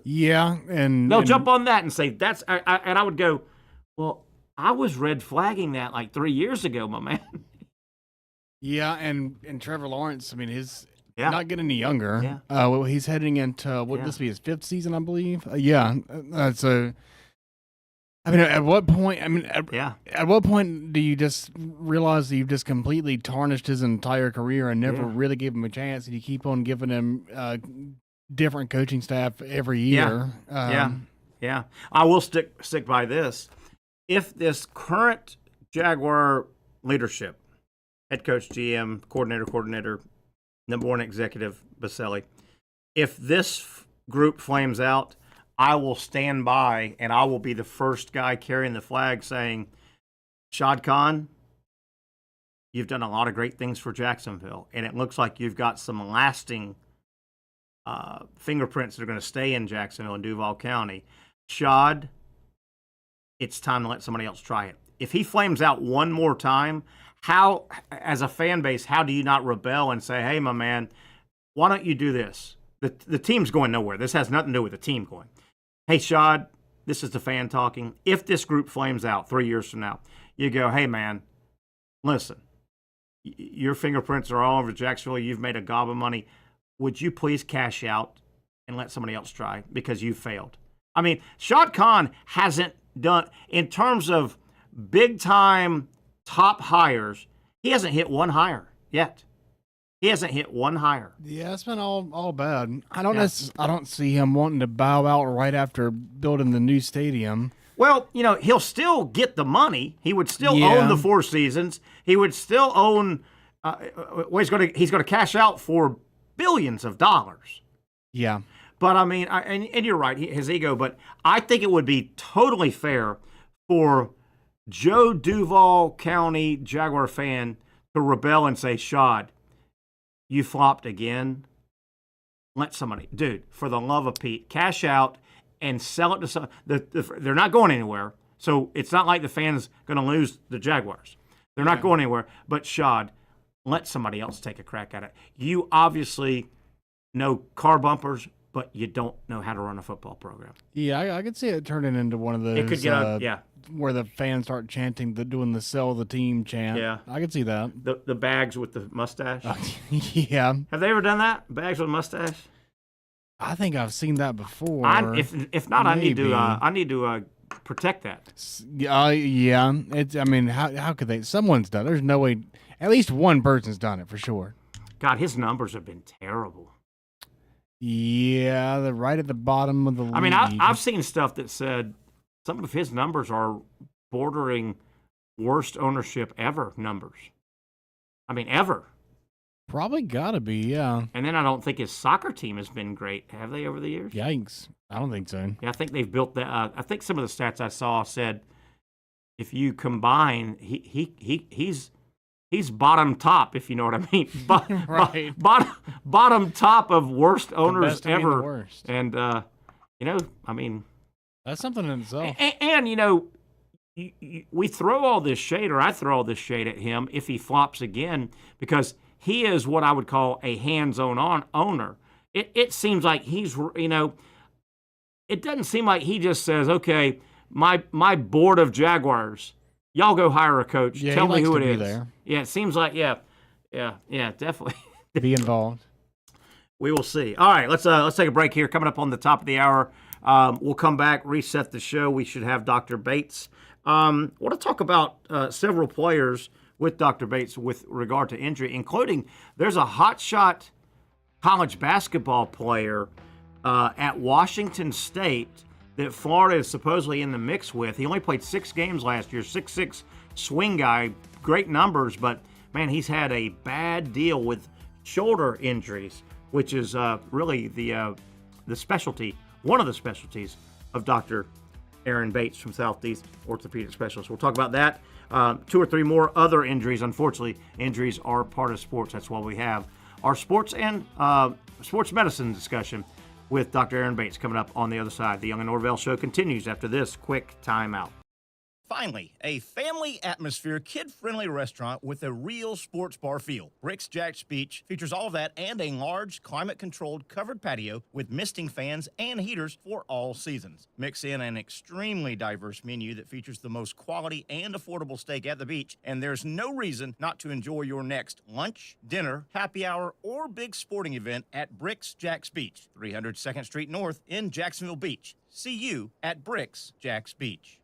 Yeah, and they'll jump on that and say, and I would go, well, I was red flagging that like 3 years ago, my man. Yeah, and Trevor Lawrence, I mean, he's not getting any younger. Yeah. He's heading into, this be his 5th season, I believe? So, I mean, at what point, at what point do you just realize that you've just completely tarnished his entire career and never really gave him a chance, and you keep on giving him different coaching staff every year? Yeah. I will stick by this. If this current Jaguar leadership, head coach, GM, coordinator, number 1 executive, Bally, if this group flames out, I will stand by and I will be the first guy carrying the flag saying, Shad Khan, you've done a lot of great things for Jacksonville, and it looks like you've got some lasting fingerprints that are going to stay in Jacksonville and Duval County. Shad, it's time to let somebody else try it. If he flames out one more time, how, as a fan base, how do you not rebel and say, hey, my man, why don't you do this? The team's going nowhere. This has nothing to do with the team going. Hey, Shad, this is the fan talking. If this group flames out 3 years from now, you go, hey, man, listen, your fingerprints are all over Jacksonville. You've made a gob of money. Would you please cash out and let somebody else try because you failed? I mean, Shad Khan hasn't done, in terms of big-time top hires, he hasn't hit one hire yet. He hasn't hit one hire. Yeah, it's been all bad. I don't see him wanting to bow out right after building the new stadium. Well, he'll still get the money. He would still own the Four Seasons. He would still own. He's going to cash out for billions of dollars. Yeah. But I mean, and you're right, his ego. But I think it would be totally fair for Joe Duval County Jaguar fan to rebel and say, Shad, you flopped again. Let somebody, dude, for the love of Pete, cash out and sell it to some. They're not going anywhere, so it's not like the fans going to lose the Jaguars. They're not going anywhere. But Shad, let somebody else take a crack at it. You obviously know car bumpers, but you don't know how to run a football program. Yeah, I could see it turning into one of those. It could get where the fans start chanting, doing the sell the team chant. Yeah, I could see that. The bags with the mustache. Yeah. Have they ever done that? Bags with a mustache? I think I've seen that before. If not, maybe. I need to protect that. Yeah. It's. I mean, how could they? Someone's done. There's no way. At least one person's done it for sure. God, his numbers have been terrible. Yeah, they're right at the bottom of the league. I mean, I've seen stuff that said some of his numbers are bordering worst ownership ever numbers. I mean, ever. Probably gotta be, yeah. And then I don't think his soccer team has been great. Have they over the years? Yikes. I don't think so. Yeah, I think they've built that. I think some of the stats I saw said if you combine, he's bottom top, if you know what I mean. Right. Bottom top of worst owners ever. Worst. And, I mean. That's something in itself. And we throw all this shade, or I throw all this shade at him if he flops again, because he is what I would call a hands-on owner. It seems like he's, it doesn't seem like he just says, okay, my board of Jaguars, y'all go hire a coach. Yeah, Tell me who it is. There. Yeah, it seems like, yeah, definitely. Be involved. We will see. All right, let's take a break here. Coming up on the top of the hour, we'll come back, reset the show. We should have Dr. Bates. I want to talk about several players with Dr. Bates with regard to injury, including there's a hotshot college basketball player at Washington State that Florida is supposedly in the mix with. He only played 6 games last year, 6'6" swing guy, great numbers, but, man, he's had a bad deal with shoulder injuries, which is really the specialty, one of the specialties of Dr. Aaron Bates from Southeast Orthopedic Specialist. We'll talk about that. 2 or 3 more other injuries. Unfortunately, injuries are part of sports. That's why we have our sports and sports medicine discussion with Dr. Aaron Bates coming up on the other side. The Young and Norvelle Show continues after this quick timeout. Finally, a family atmosphere, kid-friendly restaurant with a real sports bar feel. Rick's Jack's Beach features all of that and a large, climate-controlled covered patio with misting fans and heaters for all seasons. Mix in an extremely diverse menu that features the most quality and affordable steak at the beach, and there's no reason not to enjoy your next lunch, dinner, happy hour, or big sporting event at Rick's Jack's Beach, 300 2nd Street North in Jacksonville Beach. See you at Rick's Jack's Beach.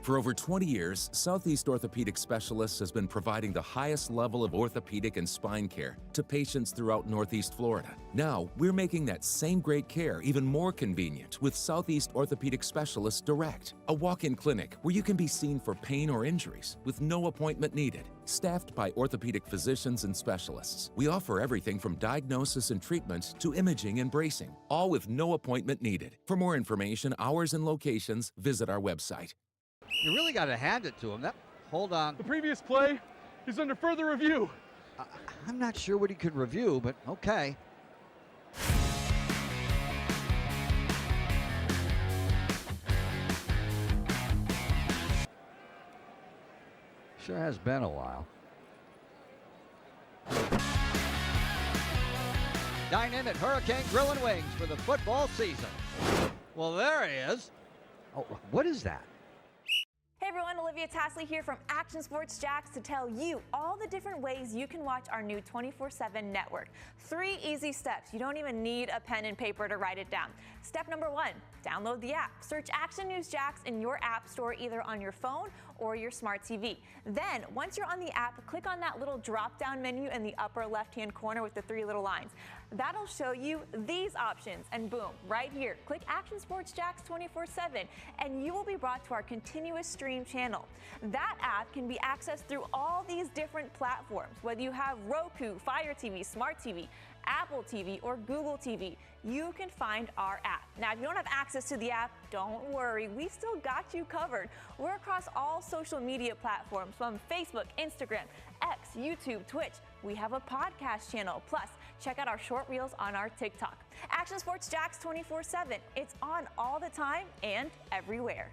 For over 20 years, Southeast Orthopedic Specialists has been providing the highest level of orthopedic and spine care to patients throughout Northeast Florida. Now, we're making that same great care even more convenient with Southeast Orthopedic Specialists Direct, a walk-in clinic where you can be seen for pain or injuries with no appointment needed. Staffed by orthopedic physicians and specialists, we offer everything from diagnosis and treatment to imaging and bracing, all with no appointment needed. For more information, hours, and locations, visit our website. You really got to hand it to him. Hold on. The previous play is under further review. I'm not sure what he could review, but okay. Sure has been a while. Dine in at Hurricane Grill and Wings for the football season. Well, there he is. Oh, what is that? Hey everyone, Olivia Tasley here from Action Sports Jacks to tell you all the different ways you can watch our new 24/7 network. 3 easy steps. You don't even need a pen and paper to write it down. Step number 1, download the app. Search Action News Jacks in your app store either on your phone or your smart TV. Then, once you're on the app, click on that little drop-down menu in the upper left-hand corner with the 3 little lines. That'll show you these options, and boom, right here, click Action Sports Jacks 24/7, and you will be brought to our continuous stream channel. That app can be accessed through all these different platforms, whether you have Roku, Fire TV, Smart TV, Apple TV, or Google TV. You can find our app. Now, if you don't have access to the app, don't worry. We still got you covered. We're across all social media platforms from Facebook, Instagram, X, YouTube, Twitch. We have a podcast channel. Plus, check out our short reels on our TikTok. Action Sports Jacks 24/7. It's on all the time and everywhere.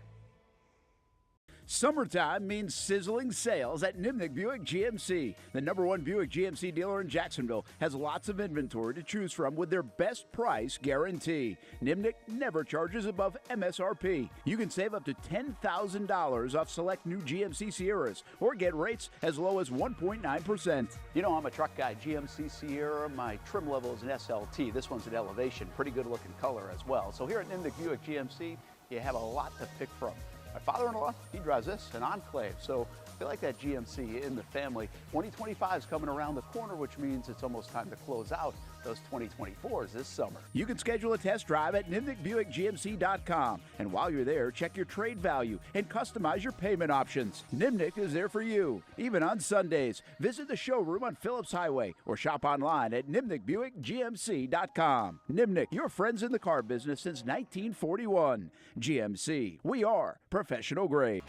Summertime means sizzling sales at Nimnick Buick GMC. The #1 Buick GMC dealer in Jacksonville has lots of inventory to choose from with their best price guarantee. Nimnick never charges above MSRP. You can save up to $10,000 off select new GMC Sierras or get rates as low as 1.9%. You know, I'm a truck guy. GMC Sierra, my trim level is an SLT. This one's an Elevation. Pretty good looking color as well. So here at Nimnick Buick GMC, you have a lot to pick from. My father-in-law, he drives this, an Enclave, so I feel like that GMC in the family. 2025 is coming around the corner, which means it's almost time to close out those 2024s this summer. You can schedule a test drive at NimnickBuickGMC.com. And while you're there, check your trade value and customize your payment options. Nimnick is there for you, even on Sundays. Visit the showroom on Phillips Highway or shop online at NimnickBuickGMC.com. Nimnick, your friends in the car business since 1941. GMC, we are professional grade.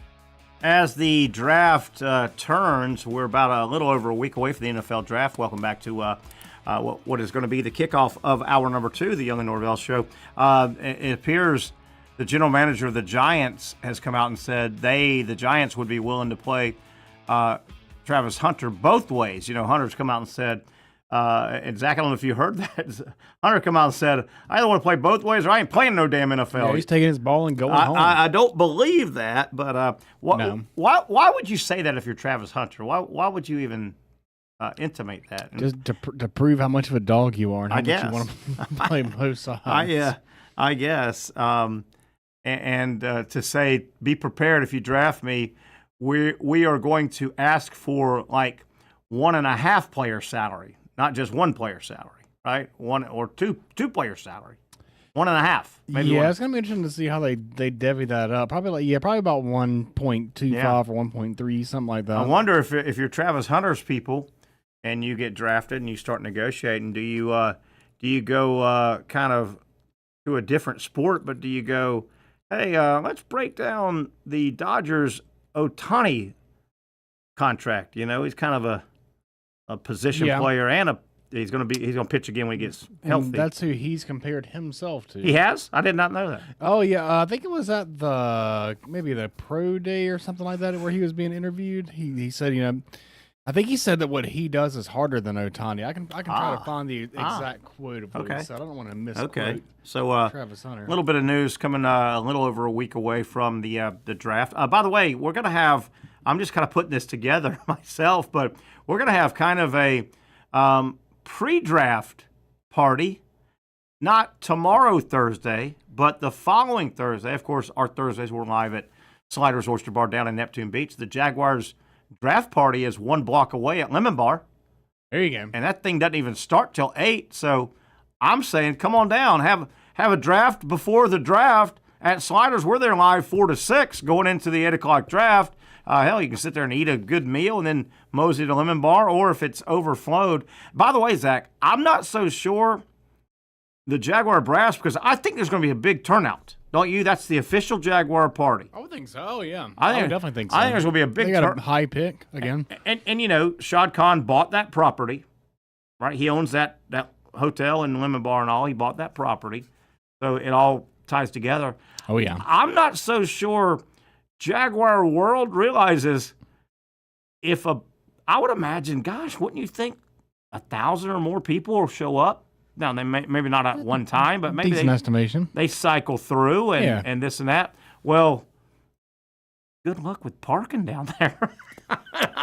As the draft turns, we're about a little over a week away from the NFL draft. Welcome back to what is going to be the kickoff of hour number 2, the Young and Norvelle show. It appears the general manager of the Giants has come out and said the Giants would be willing to play Travis Hunter both ways. You know, Hunter's come out and said, and Zach, I don't know if you heard that. Hunter come out and said, I either want to play both ways or I ain't playing no damn NFL. Yeah, he's taking his ball and going home. I don't believe that, but why would you say that if you're Travis Hunter? Why would you even intimate that? Just to prove how much of a dog you are and how much you want to play both sides. I guess. And to say, be prepared if you draft me, we are going to ask for like 1.5 player salary. Not just 1 player salary, right? 1 or 2 player salary. 1.5. Maybe yeah, it's gonna be interesting to see how they divvy that up. Probably about 1.25 or 1.3, something like that. I wonder if you're Travis Hunter's people and you get drafted and you start negotiating, do you go kind of to a different sport, but do you go, hey, let's break down the Dodgers Ohtani contract? You know, he's kind of a position player, and he's going to pitch again when he gets healthy. And that's who he's compared himself to. He has? I did not know that. Oh yeah, I think it was at maybe the pro day or something like that where he was being interviewed. He said, you know, I think he said that what he does is harder than Ohtani. I can try to find the exact quote of what he said. I don't want to misquote. Okay, so Travis Hunter. A little bit of news coming a little over a week away from the draft. By the way, we're going to have. I'm just kind of putting this together myself, but we're going to have kind of a pre-draft party, not tomorrow, Thursday, but the following Thursday. Of course, our Thursdays we're live at Sliders Oyster Bar down in Neptune Beach. The Jaguars draft party is 1 block away at Lemon Bar. There you go. And that thing doesn't even start till 8. So I'm saying, come on down, have a draft before the draft at Sliders. We're there live 4 to 6 going into the 8 o'clock draft. Hell, you can sit there and eat a good meal and then mosey to Lemon Bar, or if it's overflowed. By the way, Zach, I'm not so sure the Jaguar brass, because I think there's going to be a big turnout. Don't you? That's the official Jaguar party. I would think so. Oh, yeah. I would definitely think so. I think there's going to be a big turnout. They got a high pick again. And you know, Shad Khan bought that property, right? He owns that hotel and Lemon Bar and all. He bought that property. So it all ties together. Oh, yeah. I'm not so sure Jaguar World realizes I would imagine, gosh, wouldn't you think 1,000 or more people will show up? Now, they maybe not at one time, but maybe decent estimation. They cycle through and this and that. Well, good luck with parking down there.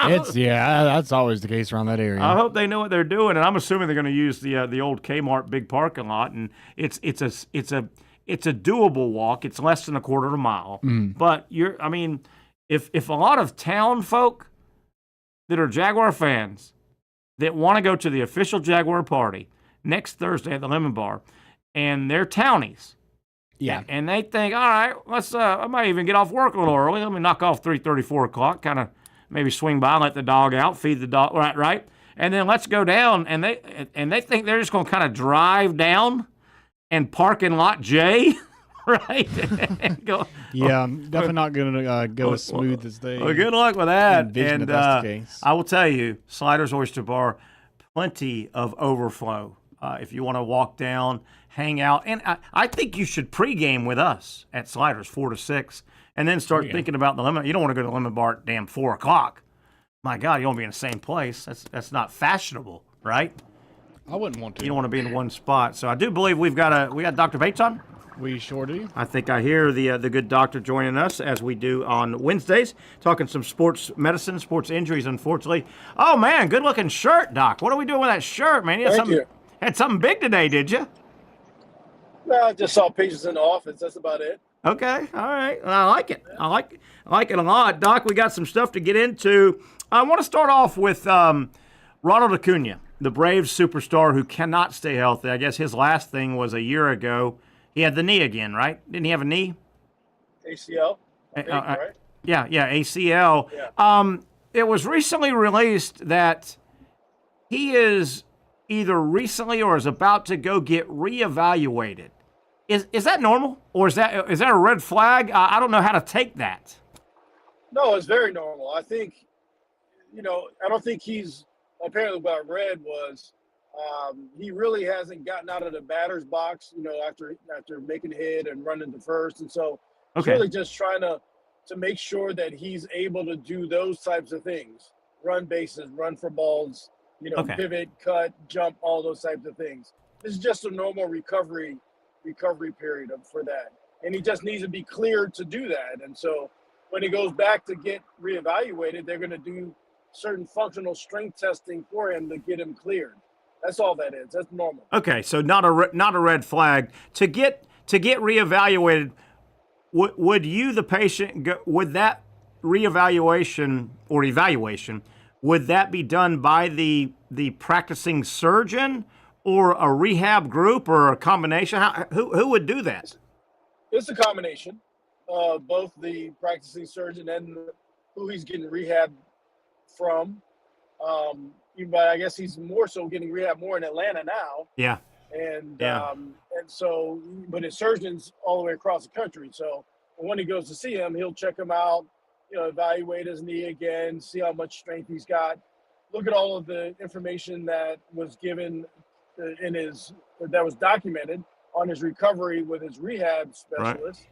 That's always the case around that area. I hope they know what they're doing, and I'm assuming they're going to use the old Kmart big parking lot, and it's a doable walk. It's less than a quarter of a mile, but if a lot of town folk that are Jaguar fans that want to go to the official Jaguar party next Thursday at the Lemon Bar, and they're townies. Yeah. And they think, all right, I might even get off work a little early. Let me knock off 3:30, 4 o'clock, kind of maybe swing by, let the dog out, feed the dog, right? And then let's go down. And they think they're just going to kind of drive down and park in lot J, right? Go, definitely not going to go as smooth as they. Well, good luck with that. And that's the case. I will tell you, Sliders Oyster Bar, plenty of overflow. If you want to walk down, hang out. And I think you should pregame with us at Sliders 4 to 6 and then start thinking about the lemon. You don't want to go to the Lemon Bar at damn 4 o'clock. My God, you want to be in the same place. That's not fashionable, right? I wouldn't want to. You don't want to be in one spot. So I do believe we got Dr. Bates on. We sure do. I think I hear the good doctor joining us as we do on Wednesdays, talking some sports medicine, sports injuries, unfortunately. Oh, man, good-looking shirt, Doc. What are we doing with that shirt, man? Thank you. Had something big today, did you? No, I just saw patients in the office. That's about it. Okay, all right. Well, I like it. I like it a lot. Doc, we got some stuff to get into. I want to start off with Ronald Acuna, the Braves superstar who cannot stay healthy. I guess his last thing was a year ago. He had the knee again, right? Didn't he have a knee? ACL, I think, right? Yeah, ACL. Yeah. It was recently released that he is either recently or is about to go get reevaluated. Is that normal, or is that a red flag? I don't know how to take that. No, it's very normal. I think, I don't think he's, apparently what I read was he really hasn't gotten out of the batter's box, after making a hit and running to first. And so he's really just trying to make sure that he's able to do those types of things, run bases, run for balls, pivot, cut, jump, all those types of things. This is just a normal recovery period for that. And he just needs to be cleared to do that. And so when he goes back to get reevaluated, they're going to do certain functional strength testing for him to get him cleared. That's all that is. That's normal. Okay, so not a red flag. To get reevaluated, would you, the patient, would that reevaluation or evaluation, would that be done by the practicing surgeon or a rehab group or a combination? Who would do that? It's a combination of both the practicing surgeon and who he's getting rehab from. But I guess he's more so getting rehab more in Atlanta now. Yeah. And so, but his surgeon's all the way across the country. So when he goes to see him, he'll check him out, evaluate his knee again, see how much strength he's got, look at all of the information that was given that was documented on his recovery with his rehab specialist,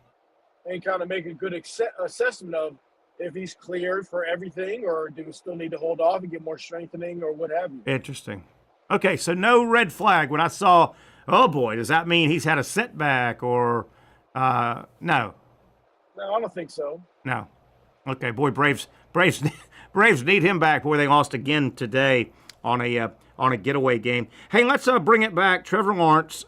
and kind of make a good assessment of if he's cleared for everything, or do we still need to hold off and get more strengthening, or what have you. Interesting. Okay, so no red flag. When I saw, oh boy, does that mean he's had a setback or no? No, I don't think so. No. Okay, boy, Braves need him back. Boy, they lost again today on a getaway game. Hey, let's bring it back. Trevor Lawrence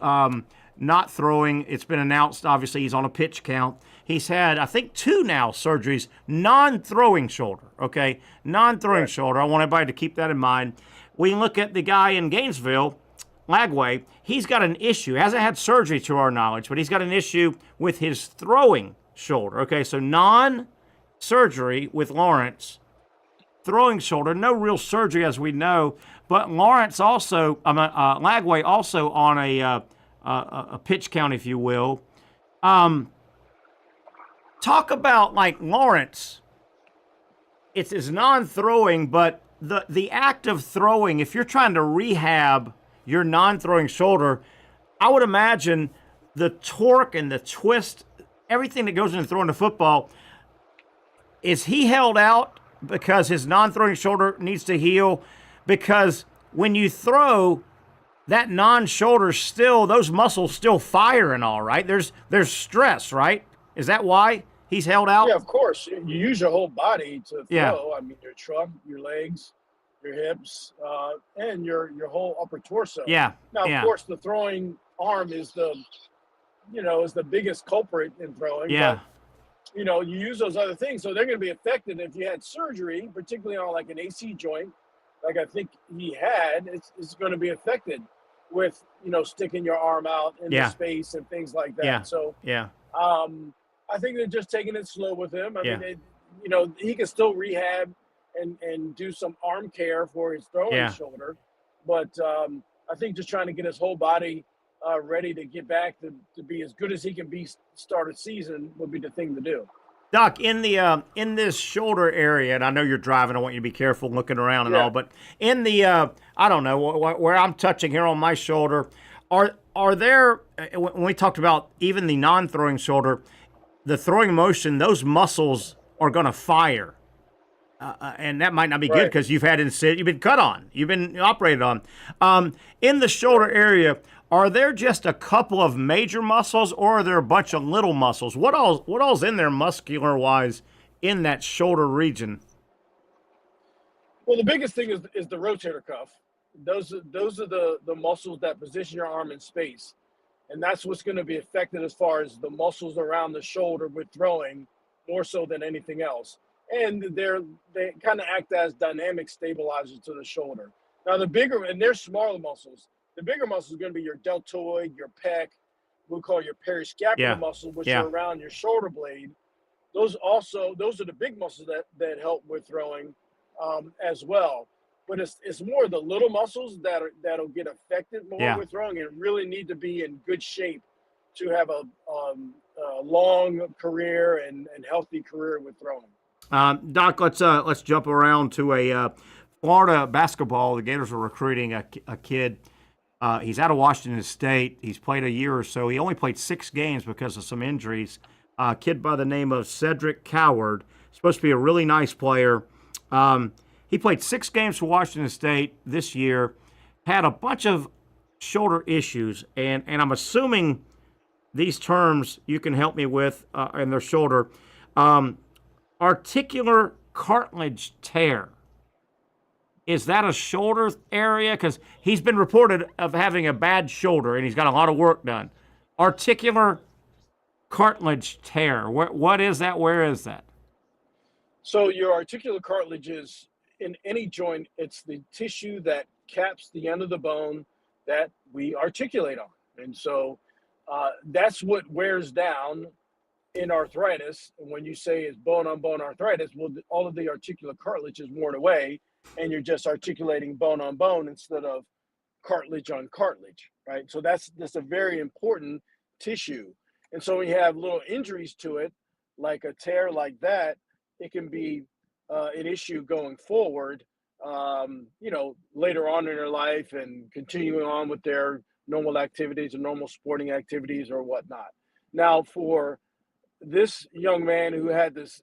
not throwing. It's been announced. Obviously, he's on a pitch count. He's had, I think, 2 now surgeries, non-throwing shoulder. Okay, non-throwing shoulder. I want everybody to keep that in mind. We look at the guy in Gainesville, Lagway. He's got an issue. Hasn't had surgery to our knowledge, but he's got an issue with his throwing shoulder. Okay, so non-surgery with Lawrence, throwing shoulder, no real surgery as we know, but Lawrence also, Lagway also on a pitch count, if you will. Talk about like Lawrence. It's his non-throwing, but the act of throwing, if you're trying to rehab your non-throwing shoulder, I would imagine the torque and the twist, everything that goes into throwing the football, is he held out because his non-throwing shoulder needs to heal? Because when you throw, that non-shoulder still, those muscles still fire and all, right? There's stress, right? Is that why he's held out? Yeah, of course. You use your whole body to throw. Yeah. I mean, your trunk, your legs, your hips, and your whole upper torso. Yeah. Now, of course, the throwing arm is the biggest culprit in throwing. Yeah. But, you use those other things, so they're going to be affected if you had surgery, particularly on like an AC joint, like I think he had. It's going to be affected with sticking your arm out into space and things like that. Yeah. So yeah. I think they're just taking it slow with him. I mean, he can still rehab and do some arm care for his throwing shoulder, but I think just trying to get his whole body ready to get back to be as good as he can be start a season would be the thing to do. Doc, in this shoulder area, and I know you're driving, I want you to be careful looking around and all, but in the I don't know where I'm touching here on my shoulder, are there, when we talked about even the non-throwing shoulder, the throwing motion, those muscles are going to fire, and that might not be good because you've been cut on, you've been operated on. In the shoulder area, are there just a couple of major muscles, or are there a bunch of little muscles? What all's in there muscular-wise in that shoulder region? Well, the biggest thing is the rotator cuff. Those are the muscles that position your arm in space, and that's what's going to be affected as far as the muscles around the shoulder with throwing, more so than anything else. And they kind of act as dynamic stabilizers to the shoulder. Now, they're smaller muscles. The bigger muscles are going to be your deltoid, your pec, we call your periscapular muscle, which are around your shoulder blade. Those are the big muscles that help with throwing as well. But it's more the little muscles that'll get affected more with throwing and really need to be in good shape to have a long career and healthy career with throwing. Doc, let's jump around to a Florida basketball. The Gators are recruiting a kid. He's out of Washington State. He's played a year or so. He only played 6 games because of some injuries. A kid by the name of Cedric Coward. Supposed to be a really nice player. He played 6 games for Washington State this year. Had a bunch of shoulder issues, and I'm assuming these terms you can help me with in their shoulder. Articular cartilage tear. Is that a shoulder area? Because he's been reported of having a bad shoulder, and he's got a lot of work done. Articular cartilage tear. What is that? Where is that? So your articular cartilage is in any joint. It's the tissue that caps the end of the bone that we articulate on. And so that's what wears down in arthritis. And when you say it's bone-on-bone arthritis, well, all of the articular cartilage is worn away, and you're just articulating bone on bone instead of cartilage on cartilage, right? So that's a very important tissue. And so when you have little injuries to it, like a tear like that, it can be an issue going forward, later on in their life and continuing on with their normal activities and normal sporting activities or whatnot. Now, for this young man who had this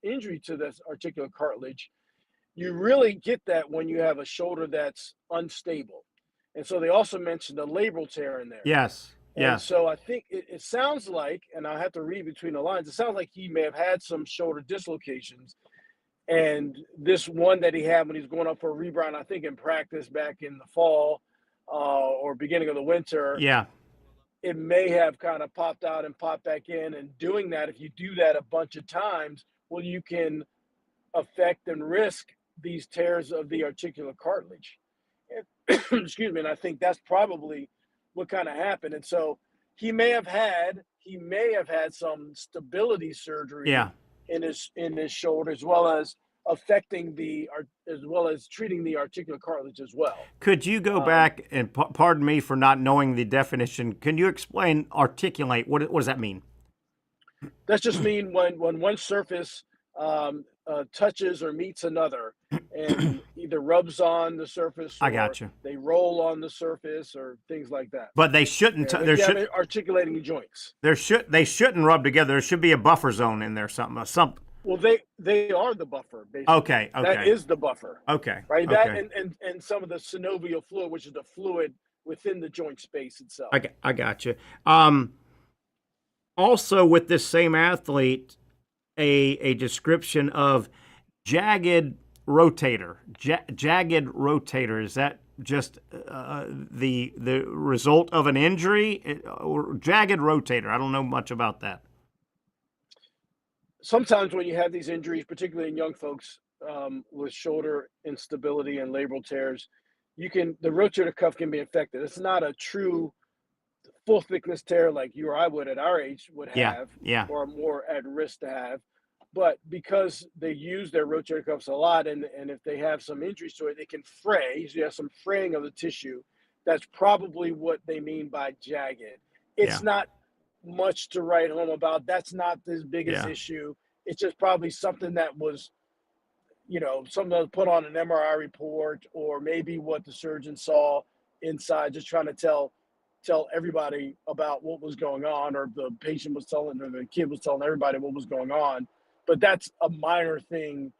injury to this articular cartilage, you really get that when you have a shoulder that's unstable. And so they also mentioned a labral tear in there. Yes. And so I think it sounds like, and I have to read between the lines, it sounds like he may have had some shoulder dislocations. And this one that he had when he was going up for a rebound, I think in practice back in the fall or beginning of the winter. Yeah. It may have kind of popped out and popped back in. And doing that, if you do that a bunch of times, well, you can affect and risk these tears of the articular cartilage. And, excuse me. And I think that's probably what kind of happened. And so he may have had some stability surgery in his shoulder, as well as treating the articular cartilage as well. Could you go back and pardon me for not knowing the definition? Can you explain articulate? What does that mean? That's just mean when one surface touches or meets another and either rubs on the surface or I got you. They roll on the surface or things like that. But they shouldn't. Articulating joints. They shouldn't rub together. There should be a buffer zone in there, something. Well, they are the buffer, basically. Okay. That is the buffer. Okay. Right. Okay. That and some of the synovial fluid, which is the fluid within the joint space itself. I got you. Also, with this same athlete, a description of jagged rotator. Jagged rotator, is that just the result of an injury? Or jagged rotator, I don't know much about that. Sometimes when you have these injuries, particularly in young folks with shoulder instability and labral tears, the rotator cuff can be infected. It's not a true full thickness tear like you or I would at our age would have, or are more at risk to have. But because they use their rotator cuffs a lot, and if they have some injuries to it, they can fray. So you have some fraying of the tissue. That's probably what they mean by jagged. It's not much to write home about. That's not the biggest issue. It's just probably something that was, something that was put on an MRI report, or maybe what the surgeon saw inside, just trying to tell everybody about what was going on, or the patient was telling, or the kid was telling everybody what was going on. But that's a minor thing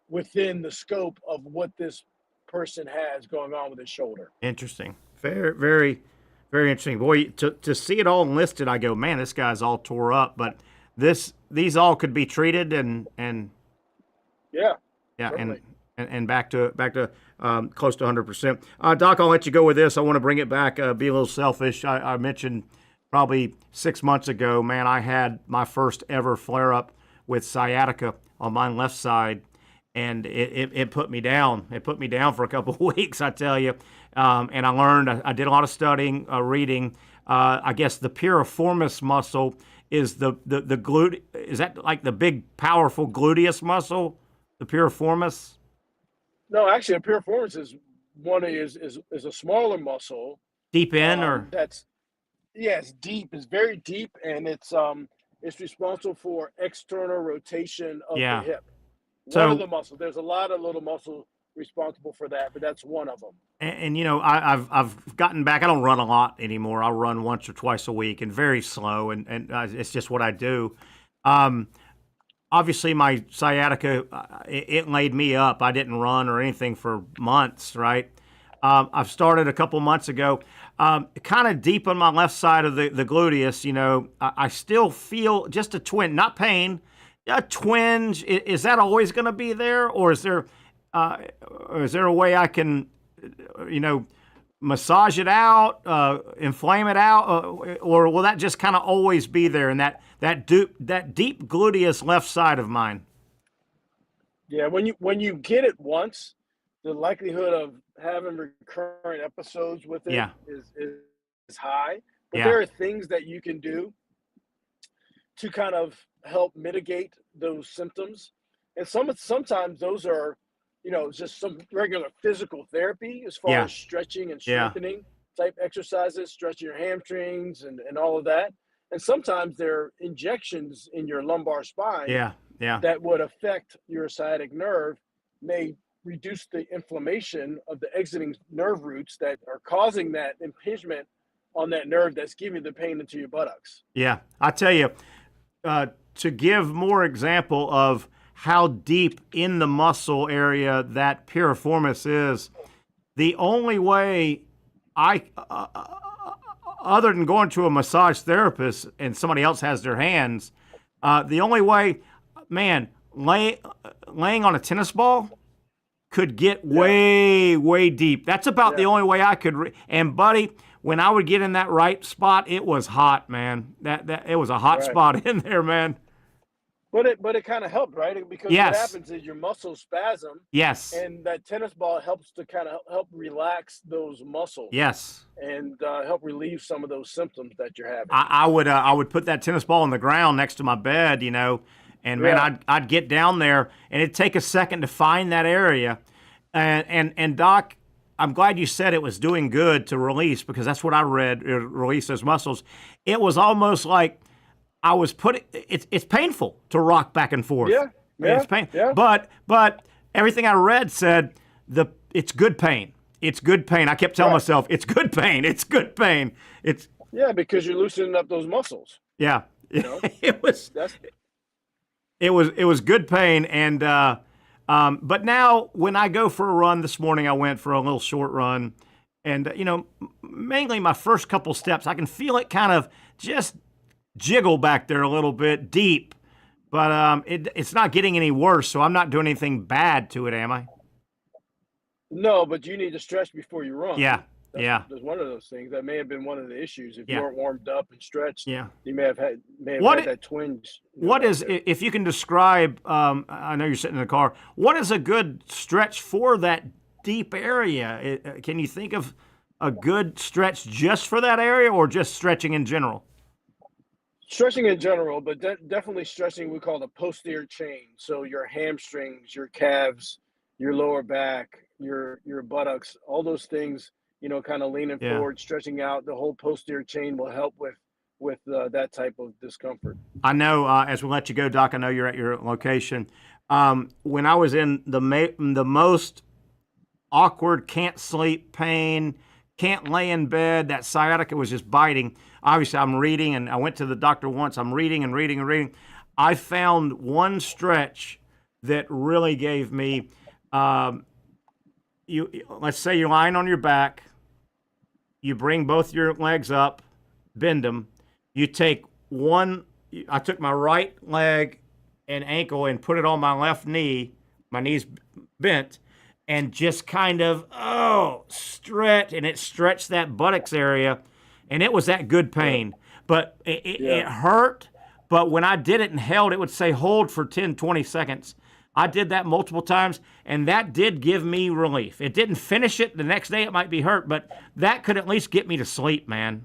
within the scope of what this person has going on with his shoulder. Interesting. Very, very, very interesting. Boy, to see it all listed, I go, man, this guy's all tore up. But these all could be treated and back to close to 100%. Doc, I'll let you go with this. I want to bring it back, be a little selfish. I mentioned probably 6 months ago, man, I had my first ever flare-up with sciatica on my left side, and it put me down. It put me down for a couple of weeks, I tell you. And I learned, I did a lot of studying, reading. I guess the piriformis muscle is the glute. Is that like the big, powerful gluteus muscle, the piriformis? No, actually, a piriformis is a smaller muscle. Deep in, or it's deep. It's very deep, and it's responsible for external rotation of the hip. One of the muscles. There's a lot of little muscles responsible for that, but that's one of them. And I've gotten back. I don't run a lot anymore. I'll run once or twice a week, and very slow, and it's just what I do. Obviously, my sciatica, it laid me up. I didn't run or anything for months, right? I've started a couple months ago, kind of deep on my left side of the gluteus. I still feel just a twinge, not pain, a twinge. Is that always going to be there, or is there a way I can, massage it out, inflame it out, or will that just kind of always be there in that deep gluteus left side of mine? Yeah, when you get it once, the likelihood of having recurrent episodes with it is high. But there are things that you can do to kind of help mitigate those symptoms. And sometimes those are, just some regular physical therapy as far as stretching and strengthening type exercises, stretching your hamstrings and all of that. And sometimes there are injections in your lumbar spine that would affect your sciatic nerve, may reduce the inflammation of the exiting nerve roots that are causing that impingement on that nerve that's giving the pain into your buttocks. Yeah, I tell you, to give more example of how deep in the muscle area that piriformis is, the only way other than going to a massage therapist and somebody else has their hands, the only way, man, laying on a tennis ball could get way, way deep. That's about the only way I could. And buddy, when I would get in that right spot, it was hot, man. That it was a hot spot in there, man. But it kind of helped, right? Because what happens is your muscles spasm. Yes. And that tennis ball helps to kind of help relax those muscles. Yes. And help relieve some of those symptoms that you're having. I would put that tennis ball on the ground next to my bed, and man, I'd get down there, and it'd take a second to find that area. And Doc, I'm glad you said it was doing good to release, because that's what I read, release those muscles. It was almost like I was it's painful to rock back and forth. It's pain. Yeah. But everything I read said it's good pain. It's good pain. I kept telling myself, it's good pain. It's good pain. Because you're loosening up those muscles. Yeah. It was good pain. And but now when I go for a run this morning, I went for a little short run, and mainly my first couple steps, I can feel it kind of just jiggle back there a little bit deep. but it's not getting any worse, so I'm not doing anything bad to it, am I? No, but you need to stretch before you run. Yeah. That's one of those things. That may have been one of the issues. If you weren't warmed up and stretched, you may have had that twinge. What is, if you can describe, I know you're sitting in the car, what is a good stretch for that deep area? Can you think of a good stretch just for that area, or just stretching in general? Stretching in general, but definitely stretching we call the posterior chain. So your hamstrings, your calves, your lower back, your buttocks, all those things, kind of leaning forward, stretching out. The whole posterior chain will help with that type of discomfort. I know, as we let you go, Doc, I know you're at your location. When I was in the most awkward, can't sleep pain, can't lay in bed, that sciatica was just biting. Obviously, I'm reading, and I went to the doctor once. I'm reading and reading and reading. I found one stretch that really gave me, let's say you're lying on your back, you bring both your legs up, bend them, you take I took my right leg and ankle and put it on my left knee, my knee's bent, and just kind of, stretch, and it stretched that buttocks area, and it was that good pain. But it hurt, but when I did it and held, it would say hold for 10, 20 seconds. I did that multiple times, and that did give me relief. It didn't finish it. The next day it might be hurt, but that could at least get me to sleep, man.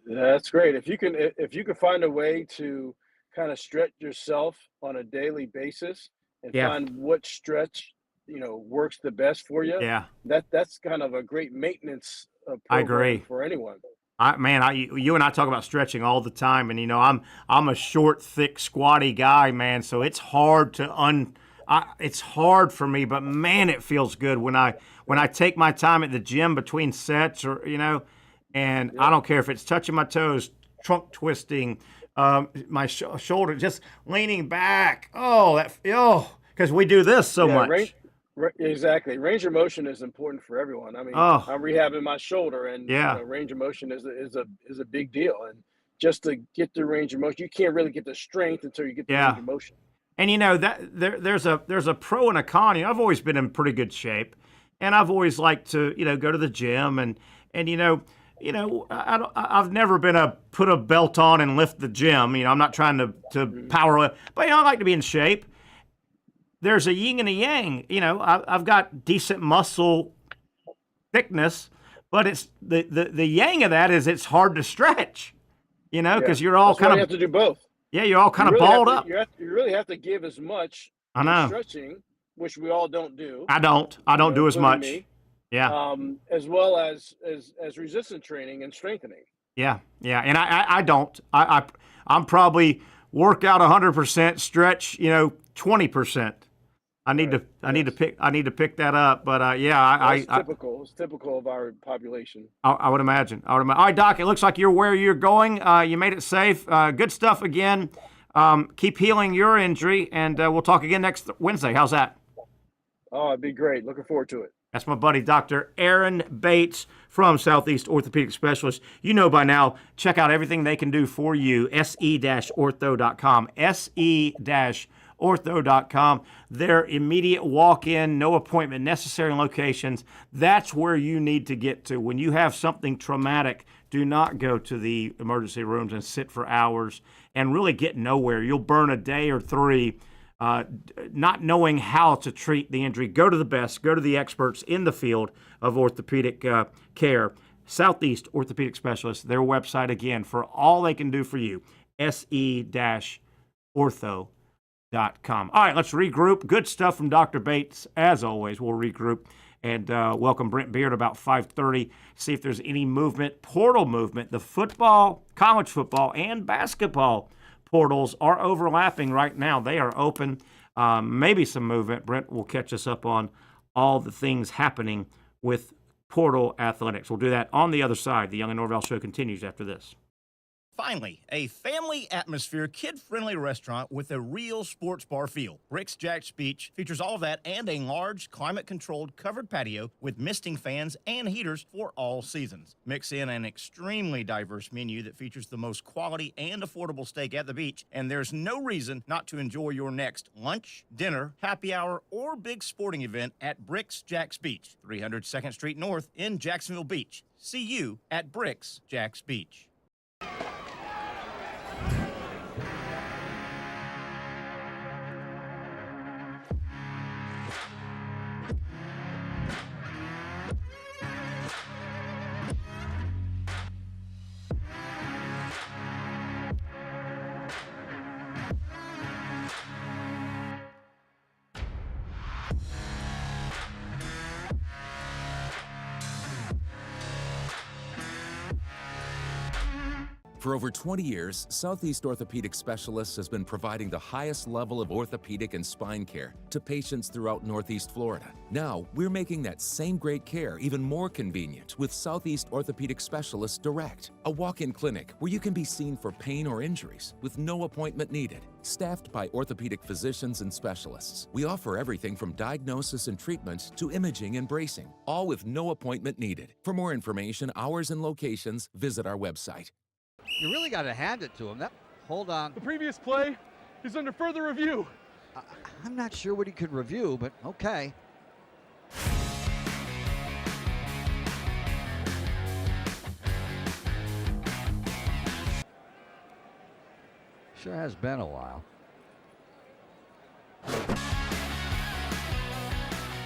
That's great. If you can find a way to kind of stretch yourself on a daily basis and find what stretch works the best for you. Yeah, that's kind of a great maintenance program. I agree. For anyone. You and I talk about stretching all the time, and I'm a short, thick, squatty guy, man. So it's hard it's hard for me, but man, it feels good when I take my time at the gym between sets, or and I don't care if it's touching my toes, trunk twisting, my shoulder, just leaning back. Because we do this so much. Exactly. Range of motion is important for everyone. I mean, I'm rehabbing my shoulder, and range of motion is a big deal. And just to get the range of motion, you can't really get the strength until you get the range of motion. And that there's a pro and a con. I've always been in pretty good shape, and I've always liked to go to the gym, and I've never been put a belt on and lift the gym. I'm not trying to power lift, but I like to be in shape. There's a yin and a yang. I've got decent muscle thickness, but it's the yang of that is it's hard to stretch, because you're all kind of. You have to do both. Yeah, you're all kind of balled up. You really have to give as much. I know. Stretching, which we all don't do. I don't do as much. Me. Yeah. As well as resistance training and strengthening. Yeah, and I don't. I'm probably work out 100%, stretch 20%. I need to pick that up, but It's typical of our population. I would imagine. All right, Doc. It looks like you're where you're going. You made it safe. Good stuff again. Keep healing your injury, and we'll talk again next Wednesday. How's that? Oh, it'd be great. Looking forward to it. That's my buddy, Dr. Aaron Bates from Southeast Orthopedic Specialists. You know by now, check out everything they can do for you, se-ortho.com, se-ortho.com. Their immediate walk-in, no appointment necessary locations. That's where you need to get to. When you have something traumatic, do not go to the emergency rooms and sit for hours and really get nowhere. You'll burn a day or three not knowing how to treat the injury. Go to the best. Go to the experts in the field of orthopedic care. Southeast Orthopedic Specialists, their website again for all they can do for you, se-ortho.com. All right, let's regroup. Good stuff from Dr. Bates. As always, we'll regroup and welcome Brent Beaird about 5:30. See if there's any movement, portal movement. The football, college football, and basketball portals are overlapping right now. They are open. Maybe some movement. Brent will catch us up on all the things happening with portal athletics. We'll do that on the other side. The Young and Norvelle Show continues after this. Finally, a family atmosphere, kid-friendly restaurant with a real sports bar feel. Bricks Jack's Beach features all of that and a large, climate-controlled covered patio with misting fans and heaters for all seasons. Mix in an extremely diverse menu that features the most quality and affordable steak at the beach, and there's no reason not to enjoy your next lunch, dinner, happy hour, or big sporting event at Bricks Jack's Beach, 300 2nd Street North in Jacksonville Beach. See you at Bricks Jack's Beach. For over 20 years, Southeast Orthopedic Specialists has been providing the highest level of orthopedic and spine care to patients throughout Northeast Florida. Now, we're making that same great care even more convenient with Southeast Orthopedic Specialists Direct, a walk-in clinic where you can be seen for pain or injuries with no appointment needed. Staffed by orthopedic physicians and specialists, we offer everything from diagnosis and treatment to imaging and bracing, all with no appointment needed. For more information, hours, and locations, visit our website. You really got to hand it to him. Hold on. The previous play is under further review. I'm not sure what he could review, but okay. Sure has been a while.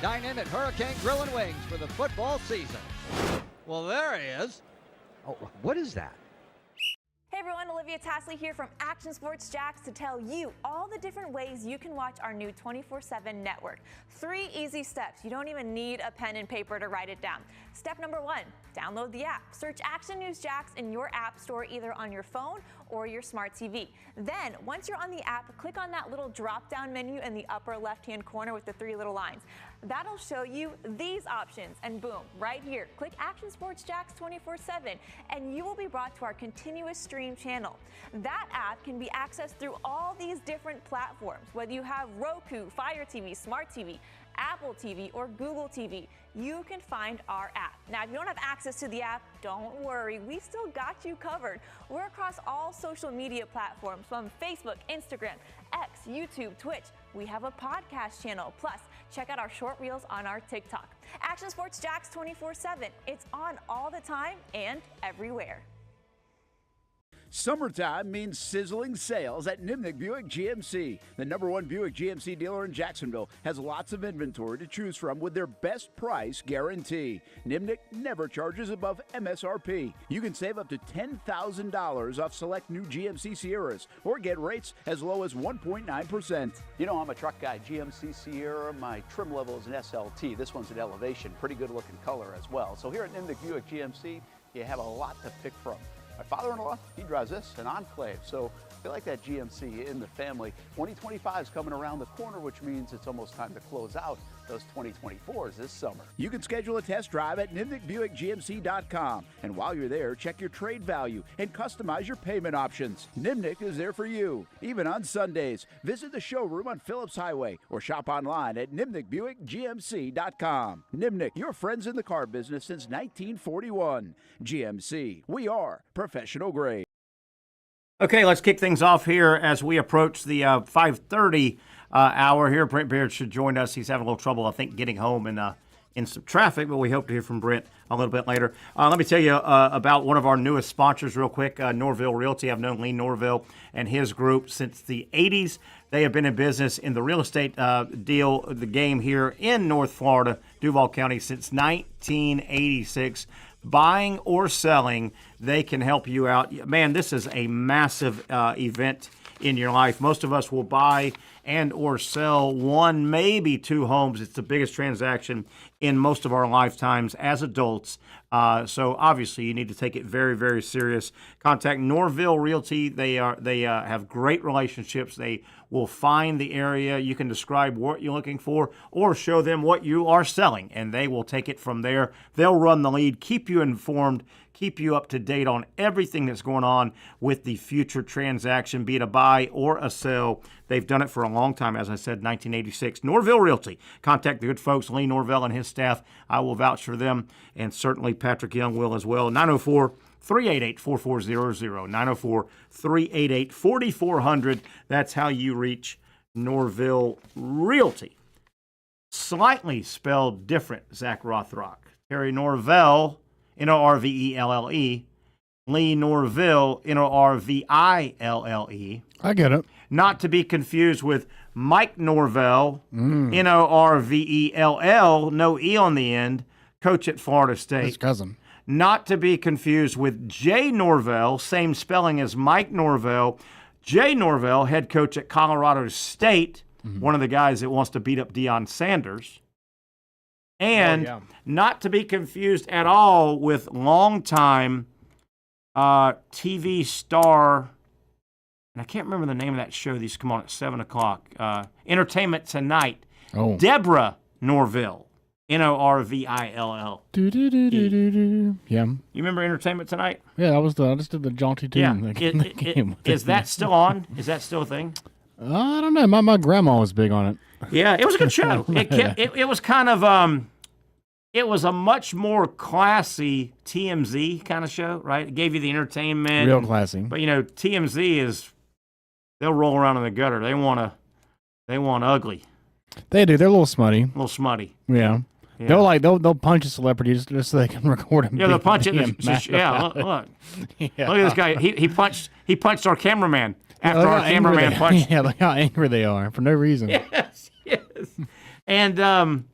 Dine in at Hurricane Grill and Wings for the football season. Well, there he is. Oh, what is that? Hey everyone, Olivia Tasley here from Action Sports Jacks to tell you all the different ways you can watch our new 24/7 network. 3 easy steps. You don't even need a pen and paper to write it down. Step number 1, download the app. Search Action News Jacks in your app store either on your phone or your smart TV. Then, once you're on the app, click on that little drop-down menu in the upper left-hand corner with the 3 little lines. That'll show you these options, and boom, right here, click Action Sports Jacks 24/7, and you will be brought to our continuous stream channel. That app can be accessed through all these different platforms, whether you have Roku, Fire TV, Smart TV, Apple TV, or Google TV. You can find our app. Now, if you don't have access to the app, don't worry. We still got you covered. We're across all social media platforms from Facebook, Instagram, X, YouTube, Twitch. We have a podcast channel. Plus, check out our short reels on our TikTok. Action Sports Jacks 24/7. It's on all the time and everywhere. Summertime means sizzling sales at Nimnick Buick GMC. The #1 Buick GMC dealer in Jacksonville has lots of inventory to choose from with their best price guarantee. Nimnick never charges above MSRP. You can save up to $10,000 off select new GMC Sierras or get rates as low as 1.9%. You know, I'm a truck guy. GMC Sierra, my trim level is an SLT. This one's an Elevation. Pretty good looking color as well. So here at Nimnick Buick GMC, you have a lot to pick from. My father-in-law, he drives this, an Enclave, so I feel like that GMC in the family. 2025 is coming around the corner, which means it's almost time to close out those 2024s this summer. You can schedule a test drive at NimnickBuickGMC.com, and while you're there, check your trade value and customize your payment options. Nimnick is there for you, even on Sundays. Visit the showroom on Phillips Highway or shop online at NimnickBuickGMC.com. Nimnick, your friends in the car business since 1941. GMC, we are professional grade. Okay, let's kick things off here as we approach the 5:30 hour here. Brent Beaird should join us. He's having a little trouble, I think, getting home in some traffic, but we hope to hear from Brent a little bit later. Let me tell you about one of our newest sponsors real quick, Norvelle Realty. I've known Lee Norvelle and his group since the 80s. They have been in business in the real estate the game here in North Florida, Duval County, since 1986. Buying or selling, they can help you out. Man, this is a massive event in your life. Most of us will buy and or sell one, maybe two homes. It's the biggest transaction in most of our lifetimes as adults. So obviously you need to take it very, very serious. Contact Norvelle Realty. They have great relationships. They will find the area. You can describe what you're looking for or show them what you are selling, and they will take it from there. They'll run the lead, keep you informed, keep you up to date on everything that's going on with the future transaction, be it a buy or a sell. They've done it for a long time, as I said, 1986. Norvelle Realty. Contact the good folks, Lee Norvelle and his staff. I will vouch for them, and certainly Patrick Young will as well. 904-388-4400, 904-388-4400. That's how you reach Norvelle Realty. Slightly spelled different, Zach Rothrock. Terry Norvelle, Norvelle. Lee Norvelle, Norville. I get it. Not to be confused with Mike Norvelle, Norvell, no E on the end, coach at Florida State. His cousin. Not to be confused with Jay Norvelle, same spelling as Mike Norvelle. Jay Norvelle, head coach at Colorado State, one of the guys that wants to beat up Deion Sanders. And not to be confused at all with longtime TV star, and I can't remember the name of that show that used to come on at 7 o'clock, Entertainment Tonight, Deborah Norville, Norvill. Yeah. You remember Entertainment Tonight? Yeah, I just did the jaunty tune. Yeah. Is that still on? Is that still a thing? I don't know. My grandma was big on it. Yeah, it was a good show. It was kind of it was a much more classy TMZ kind of show, right? It gave you the entertainment. Real classy. But TMZ they'll roll around in the gutter. They want ugly. They do. They're a little smutty. Yeah. They'll punch a celebrity just so they can record him. Yeah, they'll punch it. Look at this guy. He punched our cameraman after our cameraman punched. Yeah, look how angry they are for no reason. Yes. And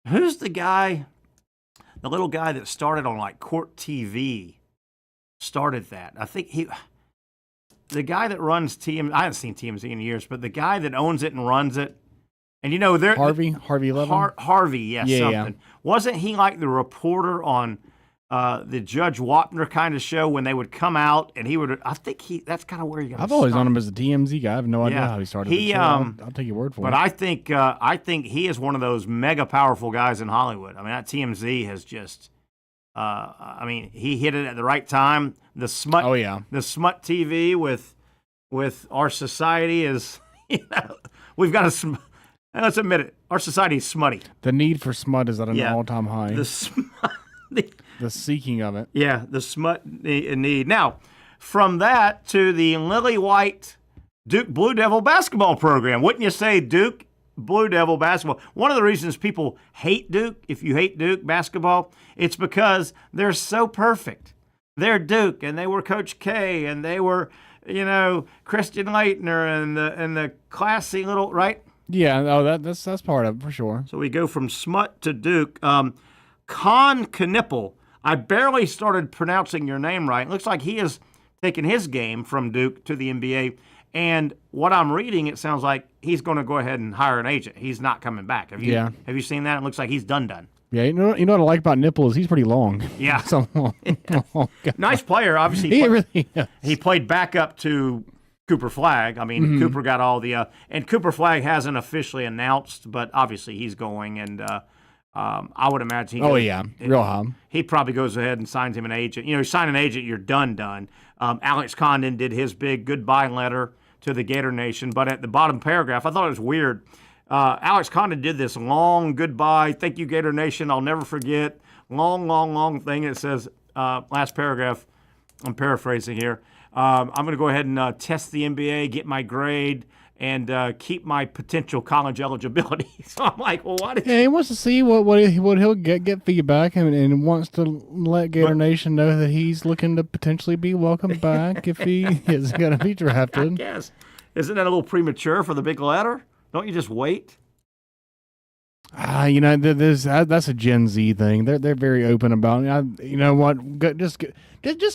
who's the guy, the little guy that started on Court TV, started that? I think the guy that runs TMZ, I haven't seen TMZ in years, but the guy that owns it and runs it, and they're Harvey Levin? Harvey, yes, yeah, something. Yeah. Wasn't he like the reporter on the Judge Wapner kind of show when they would come out and he would? I think that's kind of where he got. I've always known him as a TMZ guy. I have no idea how he started. I'll take your word for it. But I think he is one of those mega powerful guys in Hollywood. I mean, that TMZ has just. He hit it at the right time. The smut. Oh yeah. The smut TV with our society is. We've got to. Let's admit it. Our society is smutty. The need for smut is at an all-time high. The seeking of it. Yeah, the smut need. Now, from that to the Lily White Duke Blue Devil basketball program. Wouldn't you say Duke Blue Devil basketball? One of the reasons people hate Duke, if you hate Duke basketball, it's because they're so perfect. They're Duke, and they were Coach K, and they were, Christian Laettner, and the classy little, right? Yeah, that's part of it for sure. So we go from smut to Duke. Con Knipple. I barely started pronouncing your name right. It looks like he has taken his game from Duke to the NBA. And what I'm reading, it sounds like he's going to go ahead and hire an agent. He's not coming back. Have you seen that? It looks like he's done. Yeah, you know what I like about Knipple is he's pretty long. Yeah. So long. Nice player, obviously. He played backup to Cooper Flagg. I mean, Cooper got all the and Cooper Flagg hasn't officially announced, but obviously he's going, and I would imagine real high. He probably goes ahead and signs him an agent. You sign an agent, you're done. Alex Condon did his big goodbye letter to the Gator Nation, but at the bottom paragraph, I thought it was weird. Alex Condon did this long goodbye, thank you Gator Nation, I'll never forget, long thing. It says, last paragraph, I'm paraphrasing here, I'm going to go ahead and test the NBA, get my grade, and keep my potential college eligibility. So I'm like, well, what? He wants to see what he'll get feedback, and wants to let Gator Nation know that he's looking to potentially be welcomed back if he is going to be drafted. I guess. Isn't that a little premature for the big letter? Don't you just wait? That's a Gen Z thing. They're very open about it. You know what? Just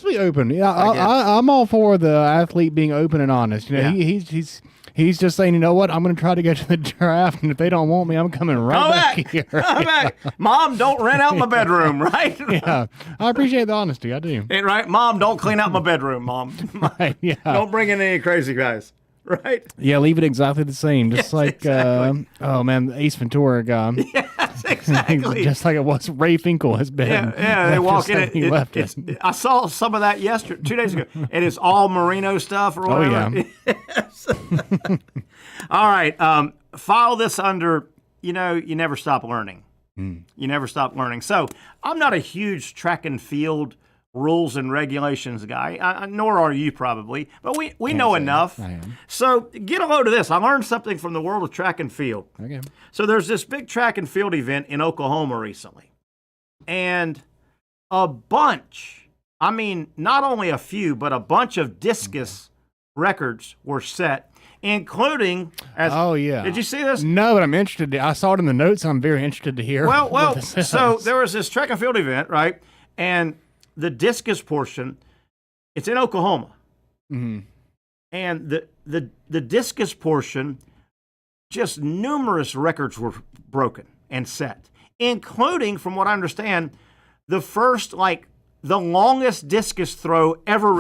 be open. Yeah, I'm all for the athlete being open and honest. He's He's just saying, you know what? I'm going to try to go to the draft, and if they don't want me, I'm coming back here. Come back. Mom, don't rent out my bedroom, right? Yeah. I appreciate the honesty. I do. And, right? Mom, don't clean out my bedroom, Mom. Right, yeah. Don't bring in any crazy guys. Right? Yeah, leave it exactly the same. Just like, exactly. oh man, the Ace Ventura guy. Yes, exactly. Just like it was Ray Finkel has been. Yeah, they walk in. I saw some of that 2 days ago. And it's all merino stuff or whatever. Oh, yeah. All right. File this under, you never stop learning. You never stop learning. So I'm not a huge track and field rules and regulations guy, nor are you probably, but we know enough. I am. So get a load of this. I learned something from the world of track and field. Okay. So there's this big track and field event in Oklahoma recently, and a bunch, not only a few, but a bunch of discus records were set, including oh yeah. Did you see this? No, but I'm interested. I saw it in the notes. I'm very interested to hear. Well, so there was this track and field event, right? And the discus portion, it's in Oklahoma. Mm-hmm. And the discus portion, just numerous records were broken and set, including, from what I understand, the first, the longest discus throw ever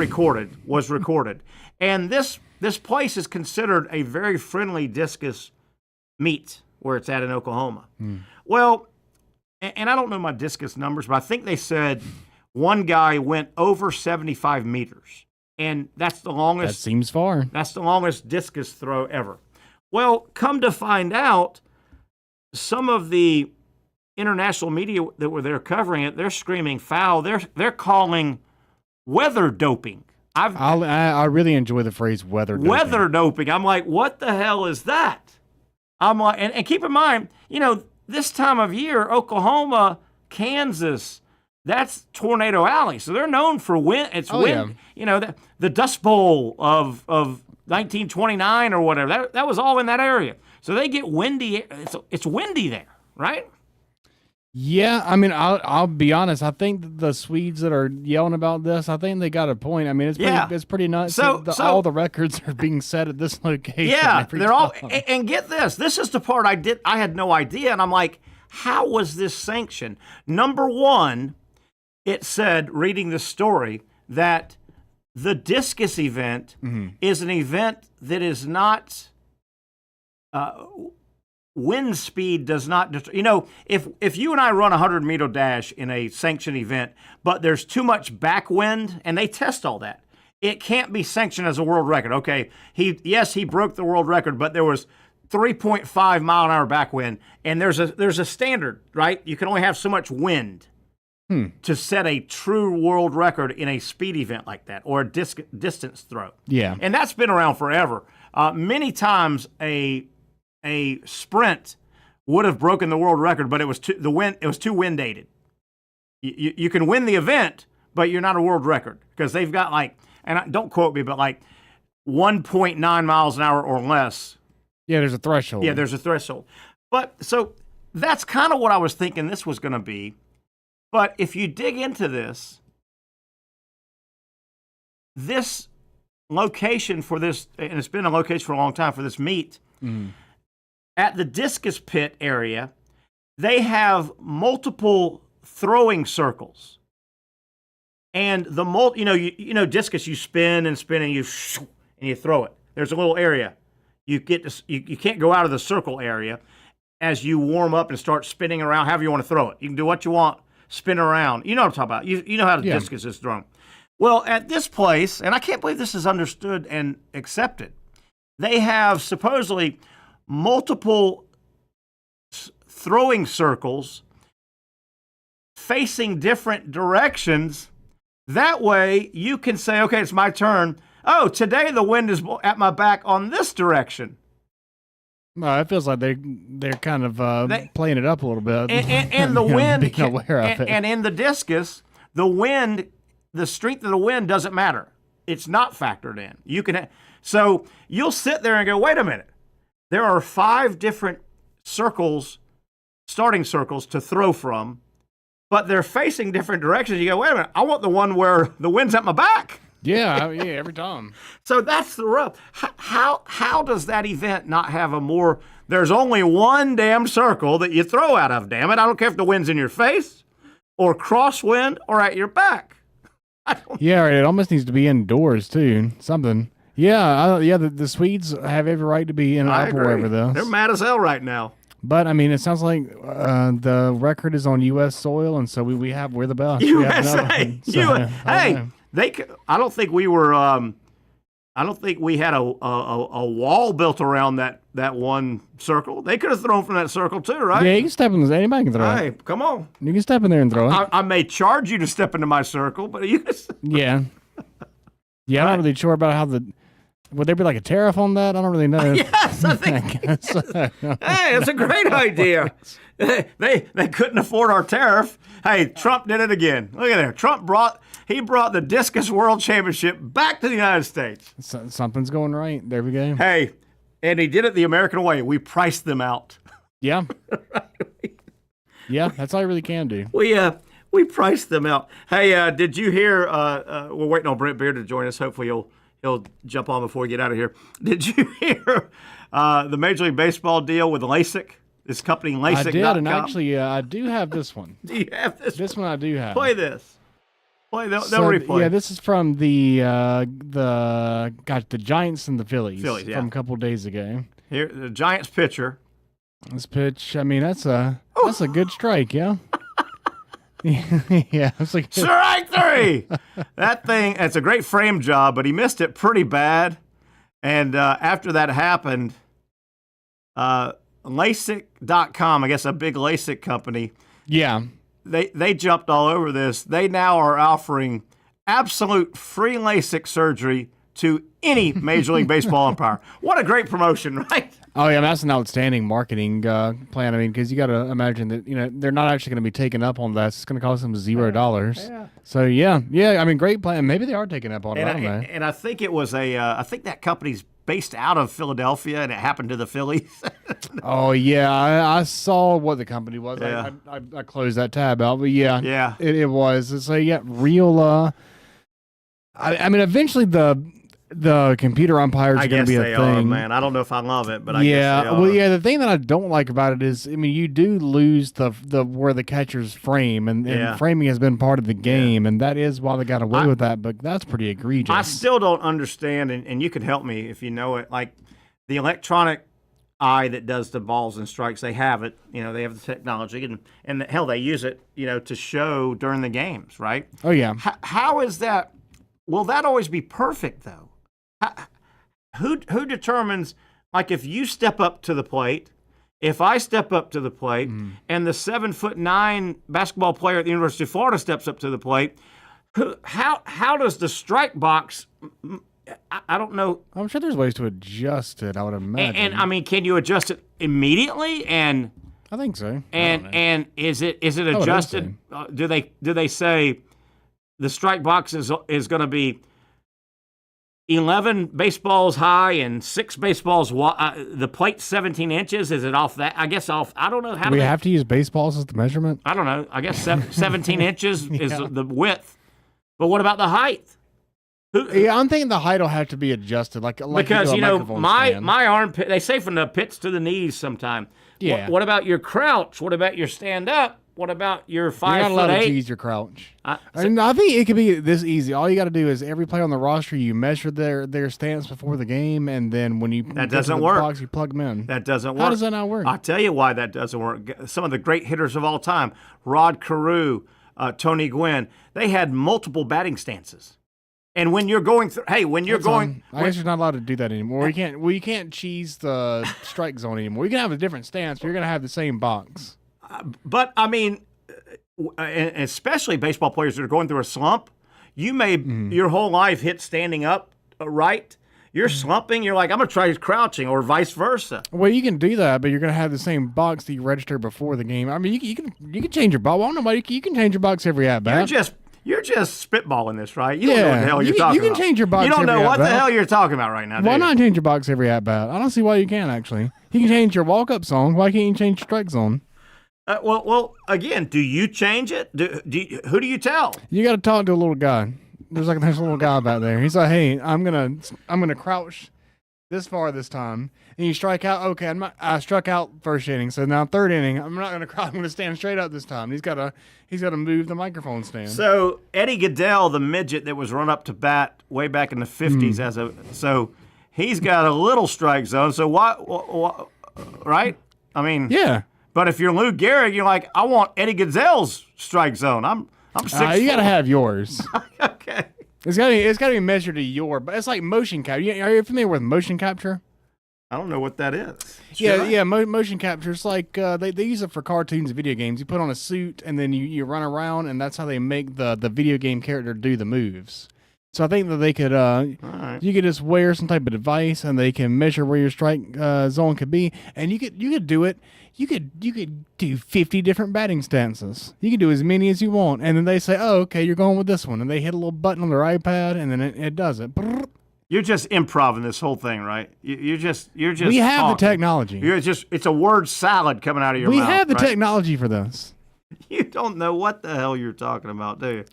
was recorded. And this place is considered a very friendly discus meet where it's at in Oklahoma. Well, and I don't know my discus numbers, but I think they said one guy went over 75 meters, and that's the longest. That seems far. That's the longest discus throw ever. Well, come to find out, some of the international media that were there covering it, they're screaming foul. They're calling weather doping. I really enjoy the phrase weather doping. Weather doping. I'm like, what the hell is that? I'm like, and keep in mind, this time of year, Oklahoma, Kansas, that's Tornado Alley. So they're known for wind. It's wind. Yeah. The Dust Bowl of 1929 or whatever. That was all in that area. So they get windy. It's windy there, right? Yeah, I'll be honest. I think the Swedes that are yelling about this, I think they got a point. It's pretty nuts. So all the records are being set at this location. Yeah, they're all. And get this. This is the part I had no idea, and I'm like, how was this sanctioned? Number one, it said, reading the story, that the discus event is an event that is not, wind speed does not, if you and I run a 100-meter dash in a sanctioned event, but there's too much backwind, and they test all that, it can't be sanctioned as a world record. Okay, he broke the world record, but there was 3.5 mile an hour backwind, and there's a standard, right? You can only have so much wind to set a true world record in a speed event like that, or a distance throw. Yeah. And that's been around forever. Many times a sprint would have broken the world record, but it was too wind aided. You can win the event, but you're not a world record, because they've got and don't quote me, but 1.9 miles an hour or less. Yeah, there's a threshold. Yeah, there's a threshold. But so that's kind of what I was thinking this was going to be. But if you dig into this location for this, and it's been a location for a long time for this meet, at the discus pit area, they have multiple throwing circles. And discus, you spin and you throw it. There's a little area. You can't go out of the circle area as you warm up and start spinning around, however you want to throw it. You can do what you want. Spin around. You know what I'm talking about. You know how the discus is thrown. Well, at this place, and I can't believe this is understood and accepted, they have supposedly multiple throwing circles facing different directions. That way you can say, okay, it's my turn. Oh, today the wind is at my back on this direction. Well, it feels like they're kind of playing it up a little bit, and the wind, being aware of it. And in the discus, the strength of the wind doesn't matter. It's not factored in. So you'll sit there and go, wait a minute. There are 5 different starting circles to throw from, but they're facing different directions. You go, wait a minute. I want the one where the wind's at my back. Yeah, every time. So that's the rub. How does that event not have a more? There's only one damn circle that you throw out of. Damn it! I don't care if the wind's in your face, or crosswind, or at your back. Yeah, it almost needs to be indoors too. Something. Yeah, the Swedes have every right to be in uproar over this. They're mad as hell right now. But I mean, it sounds like the record is on U.S. soil, and so we're the best. USA. I don't think we were. I don't think we had a wall built around that one circle. They could have thrown from that circle too, right? Yeah, you can step in there. Anybody can throw it. Hey, come on. You can step in there and throw it. I may charge you to step into my circle, but you can. Yeah. Yeah, I'm not really sure about how would there be like a tariff on that? I don't really know. Yes, I think. Hey, it's a great idea. They couldn't afford our tariff. Hey, Trump did it again. Look at there. Trump brought the discus world championship back to the United States. Something's going right. There we go. Hey, and he did it the American way. We priced them out. Yeah. Yeah, that's all you really can do. We priced them out. Hey, did you hear? We're waiting on Brent Beaird to join us. Hopefully he'll jump on before we get out of here. Did you hear the Major League Baseball deal with LASIK? This company, LASIK.com. I did, and actually, I do have this one. Do you have this? This one I do have. Play this. They'll replay. Yeah, this is from the Giants and the Phillies, from a couple of days ago. Here, the Giants pitcher. This pitch, I mean, that's a good strike, yeah. Yeah, it's like strike three. That thing, it's a great frame job, but he missed it pretty bad. And after that happened, LASIK.com, I guess a big LASIK company. Yeah. They jumped all over this. They now are offering absolute free LASIK surgery to any Major League Baseball umpire. What a great promotion, right? Oh, yeah, that's an outstanding marketing plan. I mean, because you got to imagine that, they're not actually going to be taken up on that. It's going to cost them $0. Yeah. So, yeah, I mean, great plan. Maybe they are taking up on it. I don't know. And I think it was I think that company's based out of Philadelphia, and it happened to the Phillies. Oh, yeah, I saw what the company was. Yeah. I closed that tab out, but yeah, it was. So, yeah, real. I mean, eventually the computer umpires are going to be a thing. Are, man. I don't know if I love it, but I guess they are. Well, yeah, the thing that I don't like about it is, I mean, you do lose the where the catchers frame, and framing has been part of the game, and that is why they got away with that, but that's pretty egregious. I still don't understand, and you can help me if you know it, like the electronic eye that does the balls and strikes, they have it, they have the technology, and hell, they use it, to show during the games, right? Oh, yeah. How is that? Will that always be perfect, though? Who determines, like, if you step up to the plate, if I step up to the plate, and the 7'9" basketball player at the University of Florida steps up to the plate, how does the strike box? I don't know. I'm sure there's ways to adjust it, I would imagine. And I mean, can you adjust it immediately? And I think so. And is it adjusted? Do they say the strike box is going to be 11 baseballs high and 6 baseballs wide? The plate's 17 inches. Is it off that? I guess off. I don't know. Do we have to use baseballs as the measurement? I don't know. I guess 17 inches is the width. But what about the height? I'm thinking the height will have to be adjusted, because my armpit. They say from the pits to the knees sometime. Yeah. What about your crouch? What about your stand up? What about your 5'8"? You're not allowed to use your crouch. I think it could be this easy. All you got to do is every player on the roster, you measure their stance before the game, and then when you that doesn't work. Box, you plug them in. That doesn't work. How does that not work? I'll tell you why that doesn't work. Some of the great hitters of all time, Rod Carew, Tony Gwynn, they had multiple batting stances. And when you're going through, I guess you're not allowed to do that anymore. You can't cheese the strike zone anymore. You can have a different stance, but you're going to have the same box. But I mean, especially baseball players that are going through a slump, you may your whole life hit standing up right. You're slumping. You're like, I'm going to try crouching, or vice versa. Well, you can do that, but you're going to have the same box that you registered before the game. I mean, you can change your box. Well, nobody, you can change your box every at bat. You're just spitballing this, right? You don't know what the hell you're talking about. You can change your box. You don't know what the hell you're talking about right now. Why not change your box every at bat? I don't see why you can't actually. You can change your walk up song. Why can't you change your strike zone? Well, again, do you change it? Who do you tell? You got to talk to a little guy. There's a little guy back there. He's like, hey, I'm gonna crouch this far this time, and you strike out. Okay, I struck out first inning, so now third inning, I'm not gonna crouch. I'm gonna stand straight up this time. He's gotta move the microphone stand. So Eddie Goodell, the midget that was run up to bat way back in the 50s, so he's got a little strike zone. So what right? I mean, yeah. But if you're Lou Gehrig, you're like, I want Eddie Goodell's strike zone. I'm 6'4". You gotta have yours. Okay. It's gotta be measured to your. But it's like motion capture. Are you familiar with motion capture? I don't know what that is. Yeah. Motion capture. It's like they use it for cartoons and video games. You put on a suit and then you run around, and that's how they make the video game character do the moves. So I think that they could you could just wear some type of device, and they can measure where your strike zone could be, and you could do it. You could do 50 different batting stances. You could do as many as you want, and then they say, "Oh, okay, you're going with this one," and they hit a little button on their iPad, and then it does it. You're just improv this whole thing, right? You're just. We have talking. the technology. It's a word salad coming out of your mouth. We have the right? technology for this. You don't know what the hell you're talking about, do you?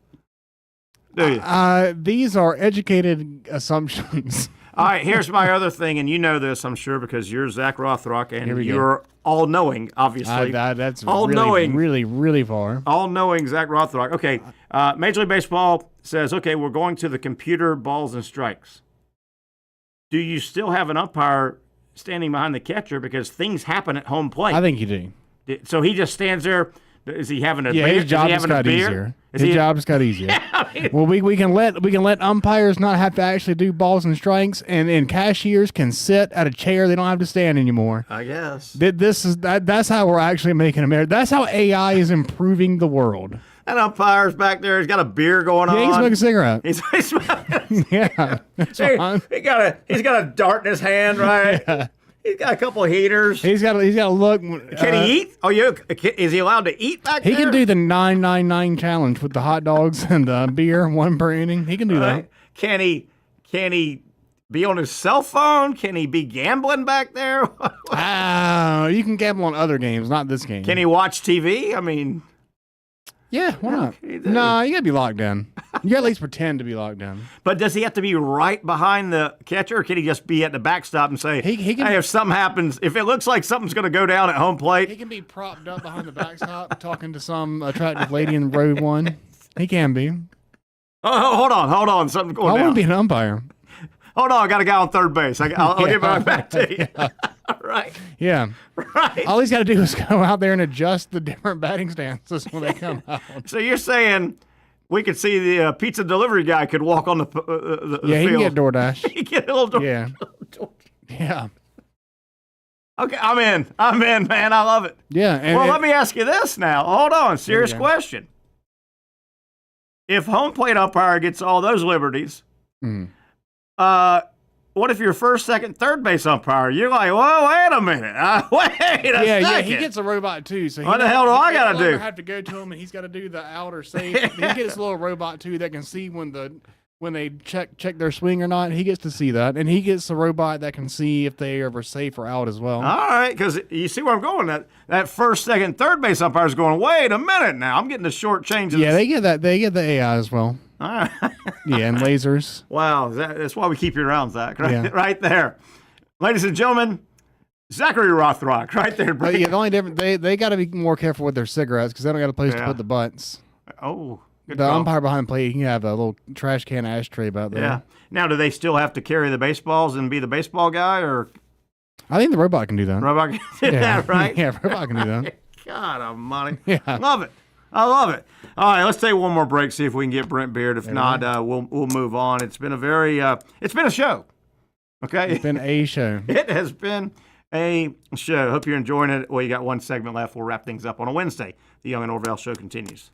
Do you? These are educated assumptions. All right, here's my other thing, and you know this, I'm sure, because you're Zach Rothrock, and you're all-knowing, obviously. That's all-knowing, really, really far. All-knowing Zach Rothrock. Okay, Major League Baseball says, okay, we're going to the computer balls and strikes. Do you still have an umpire standing behind the catcher because things happen at home plate? I think you do. So he just stands there. Is he having a beer? His job just got easier. His job just got easier. Yeah, I mean, well, we can let umpires not have to actually do balls and strikes, and cashiers can sit at a chair. They don't have to stand anymore. I guess. That's how we're actually making America. That's how AI is improving the world. That umpire's back there. He's got a beer going on. Yeah, he's smoking a cigarette. He's smoking. Yeah, that's fine. He's got a dart in his hand, right? Yeah. He's got a couple of heaters. He's got to look. Can he eat? Oh, is he allowed to eat back there? He can do the 999 challenge with the hot dogs and the beer, one per inning. He can do that. Can he be on his cell phone? Can he be gambling back there? You can gamble on other games, not this game. Can he watch TV? I mean, yeah, why not? No, you got to be locked in. You got to at least pretend to be locked in. But does he have to be right behind the catcher, or can he just be at the backstop and say, he can, hey, if something happens, if it looks like something's going to go down at home plate? He can be propped up behind the backstop talking to some attractive lady in row one. He can be. Oh, hold on. Something's going down. I want to be an umpire. Hold on, I got a guy on third base. I'll get back to you. Yeah. Right. Yeah. Right. All he's got to do is go out there and adjust the different batting stances when they come out. So you're saying we could see the pizza delivery guy could walk on the field. He can get DoorDash. He can get a little DoorDash. Yeah. Yeah. Okay, I'm in, man. I love it. Yeah. Let me ask you this now. Hold on. Serious question. If home plate umpire gets all those liberties, what if you're first, second, third base umpire? You're like, whoa, wait a minute. Wait a second. Yeah, he gets a robot too. So what the hell do I got to do? I have to go to him, and he's got to do the out or safe. He gets a little robot too that can see when they check their swing or not. He gets to see that, and he gets a robot that can see if they are safe or out as well. All right, because you see where I'm going. That first, second, third base umpire is going, wait a minute now. I'm getting the short change. Yeah, they get that. They get the AI as well. All right. Yeah, and lasers. Wow, that's why we keep you around, Zach. Right there, ladies and gentlemen. Zachary Rothrock, right there. But yeah, the only difference they got to be more careful with their cigarettes because they don't got a place to put the butts. Oh, good the call. Umpire behind the plate, you can have a little trash can ashtray about there. Yeah. Now, do they still have to carry the baseballs and be the baseball guy, or? I think the robot can do that. Robot can do that, right? Yeah, robot can do that. God almighty. Yeah. Love it. I love it. All right, let's take one more break, see if we can get Brent Beaird. If not, we'll move on. It's been it's been a show. Okay? It's been a show. It has been a show. Hope you're enjoying it. Well, you got one segment left. We'll wrap things up on a Wednesday. The Young and Norvelle show continues.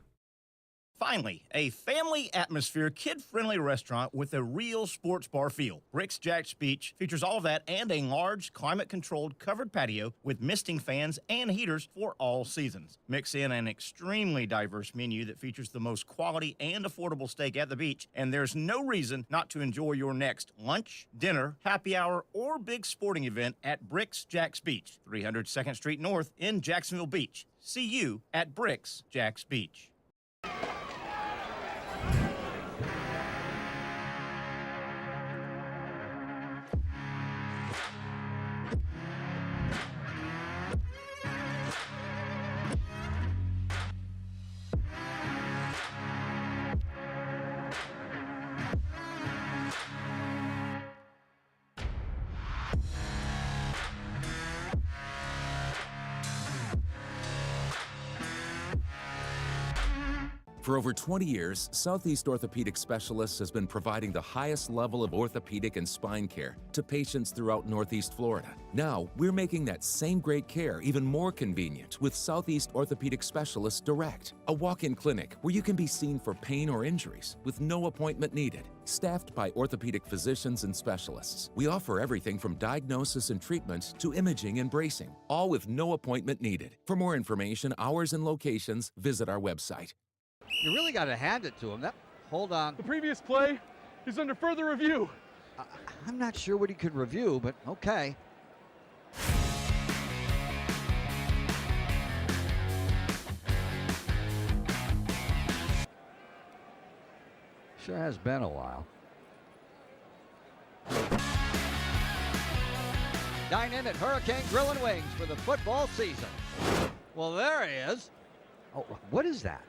Finally, a family atmosphere, kid-friendly restaurant with a real sports bar feel. Rick's Jack's Beach features all of that and a large, climate-controlled covered patio with misting fans and heaters for all seasons. Mix in an extremely diverse menu that features the most quality and affordable steak at the beach, and there's no reason not to enjoy your next lunch, dinner, happy hour, or big sporting event at Rick's Jack's Beach, 300 2nd Street North in Jacksonville Beach. See you at Rick's Jack's Beach. For over 20 years, Southeast Orthopedic Specialists has been providing the highest level of orthopedic and spine care to patients throughout Northeast Florida. Now, we're making that same great care even more convenient with Southeast Orthopedic Specialists Direct, a walk-in clinic where you can be seen for pain or injuries with no appointment needed. Staffed by orthopedic physicians and specialists, we offer everything from diagnosis and treatment to imaging and bracing, all with no appointment needed. For more information, hours, and locations, visit our website. You really got to hand it to him. Hold on. The previous play is under further review. I'm not sure what he could review, but okay. Sure has been a while. Dine in at Hurricane Grill and Wings for the football season. Well, there he is. Oh, what is that?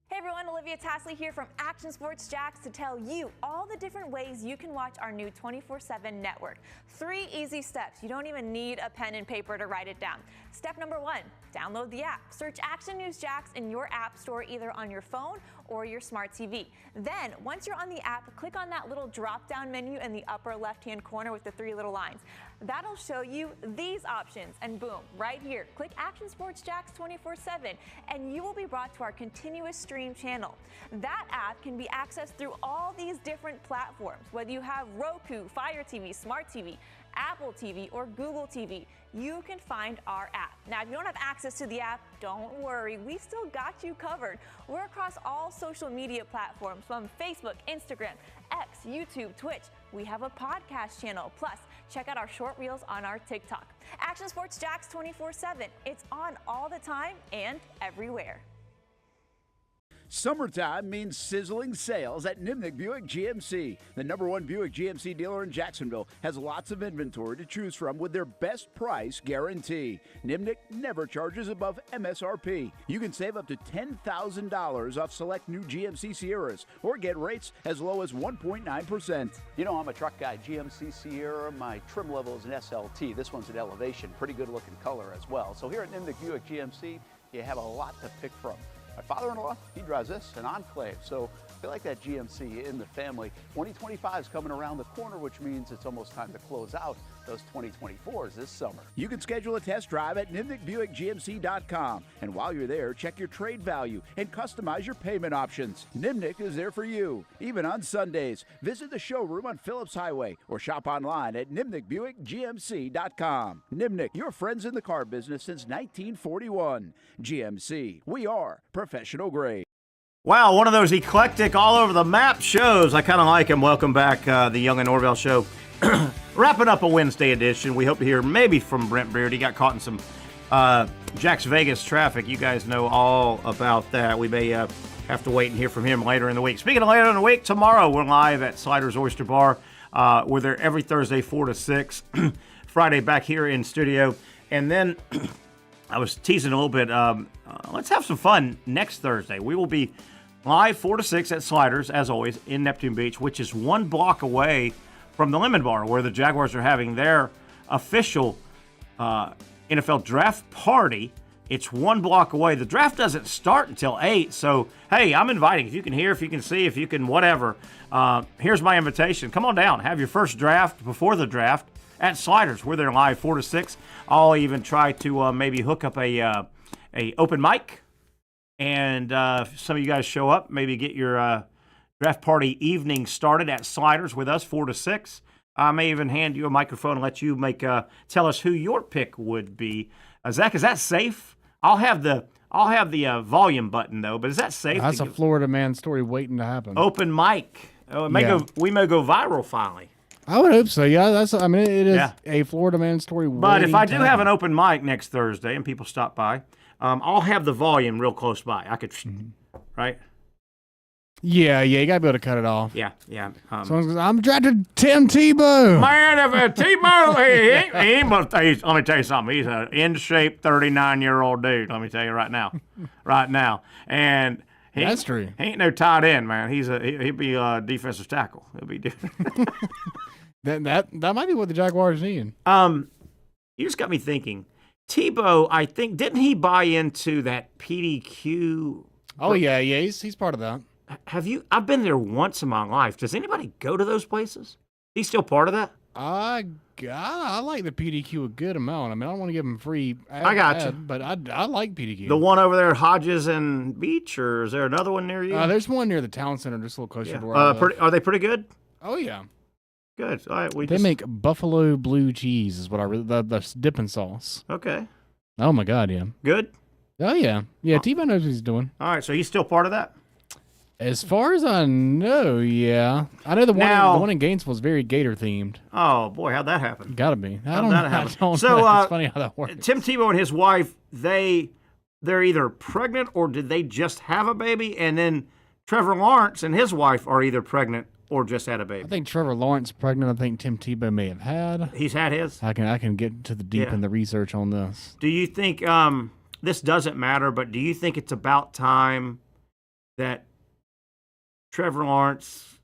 Hey everyone, Olivia Tasley here from Action Sports Jacks to tell you all the different ways you can watch our new 24/7 network. 3 easy steps. You don't even need a pen and paper to write it down. Step number 1, download the app. Search Action News Jacks in your app store either on your phone or your smart TV. Then, once you're on the app, click on that little drop-down menu in the upper left-hand corner with the 3 little lines. That'll show you these options, and boom, right here, click Action Sports Jacks 24/7, and you will be brought to our continuous stream channel. That app can be accessed through all these different platforms, whether you have Roku, Fire TV, Smart TV, Apple TV, or Google TV. You can find our app. Now, if you don't have access to the app, don't worry. We still got you covered. We're across all social media platforms from Facebook, Instagram, X, YouTube, Twitch. We have a podcast channel. Plus, check out our short reels on our TikTok. Action Sports Jacks 24/7. It's on all the time and everywhere. Summertime means sizzling sales at Nimnick Buick GMC. The #1 Buick GMC dealer in Jacksonville has lots of inventory to choose from with their best price guarantee. Nimnick never charges above MSRP. You can save up to $10,000 off select new GMC Sierras or get rates as low as 1.9%. You know, I'm a truck guy. GMC Sierra, my trim level is an SLT. This one's an Elevation. Pretty good looking color as well. So here at Nimnick Buick GMC, you have a lot to pick from. My father-in-law, he drives this, an Enclave, so I feel like that GMC in the family. 2025 is coming around the corner, which means it's almost time to close out those 2024s this summer. You can schedule a test drive at NimnickBuickGMC.com, and while you're there, check your trade value and customize your payment options. Nimnick is there for you, even on Sundays. Visit the showroom on Phillips Highway or shop online at NimnickBuickGMC.com. Nimnick, your friends in the car business since 1941. GMC, we are professional grade. Wow, one of those eclectic, all over the map shows. I kind of like him. Welcome back, the Young and Norvelle show. Wrapping up a Wednesday edition. We hope to hear maybe from Brent Beaird. He got caught in some Jack's Vegas traffic. You guys know all about that. We may have to wait and hear from him later in the week. Speaking of later in the week, tomorrow we're live at Sliders Oyster Bar. We're there every Thursday, 4 to 6. Friday back here in studio. And then I was teasing a little bit. Let's have some fun next Thursday. We will be live 4 to 6 at Sliders, as always, in Neptune Beach, which is 1 block away from the Lemon Bar, where the Jaguars are having their official NFL draft party. It's 1 block away. The draft doesn't start until 8, so, hey, I'm inviting. If you can hear, if you can see, if you can whatever, here's my invitation. Come on down. Have your first draft before the draft at Sliders. We're there live 4 to 6. I'll even try to maybe hook up a open mic, and some of you guys show up, maybe get your draft party evening started at Sliders with us 4 to 6. I may even hand you a microphone and let you tell us who your pick would be. Zach, is that safe? I'll have the volume button though, but is that safe? That's a Florida man story waiting to happen. Open mic. We may go viral finally. I would hope so. Yeah, it is a Florida man story. But if I do have an open mic next Thursday and people stop by, I'll have the volume real close by. I could, right? Yeah, you gotta be able to cut it off. Yeah. Someone goes, I'm drafted Tim Tebow. Man, if Tebow, he ain't but let me tell you something. He's an in-shape 39-year-old dude. Let me tell you right now, and that's true. He ain't no tight end, man. He'll be a defensive tackle. He'll be different. that might be what the Jaguars need. You just got me thinking. Tebow, I think, didn't he buy into that PDQ Oh yeah, he's part of that. Have you? I've been there once in my life. Does anybody go to those places? He's still part of that? I like the PDQ a good amount. I mean, I don't want to give him free. I got you, but I like PDQ. The one over there at Hodges and Beach, or is there another one near you? There's one near the town center, just a little closer to where I live. Are they pretty good? Oh yeah, good. All right, they make buffalo blue cheese is what the dipping sauce. Okay. Oh my God, yeah. Good. Oh yeah, T-Bone knows what he's doing. All right, so he's still part of that. As far as I know, yeah. I know the one in Gainesville is very Gator themed. Oh boy, how'd that happen? Gotta be. I don't know. So it's funny how that works. Tim Tebow and his wife, they're either pregnant or did they just have a baby? And then Trevor Lawrence and his wife are either pregnant or just had a baby. I think Trevor Lawrence is pregnant. I think Tim Tebow may have had. He's had his. I can get to the deep in the research on this. Do you think this doesn't matter? But do you think it's about time that Trevor Lawrence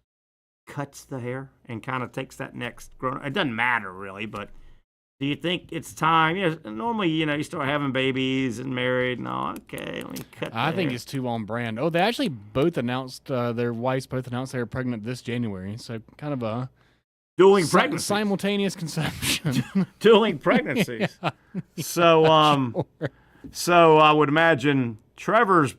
cuts the hair and kind of takes that next grown? It doesn't matter really, but do you think it's time? Normally, you start having babies and married. No, okay, let me cut. I think it's too on brand. Oh, they actually both announced their wives both announced they were pregnant this January. So kind of a dueling pregnancy, simultaneous conception, dueling pregnancies. Yeah, so so I would imagine Trevor's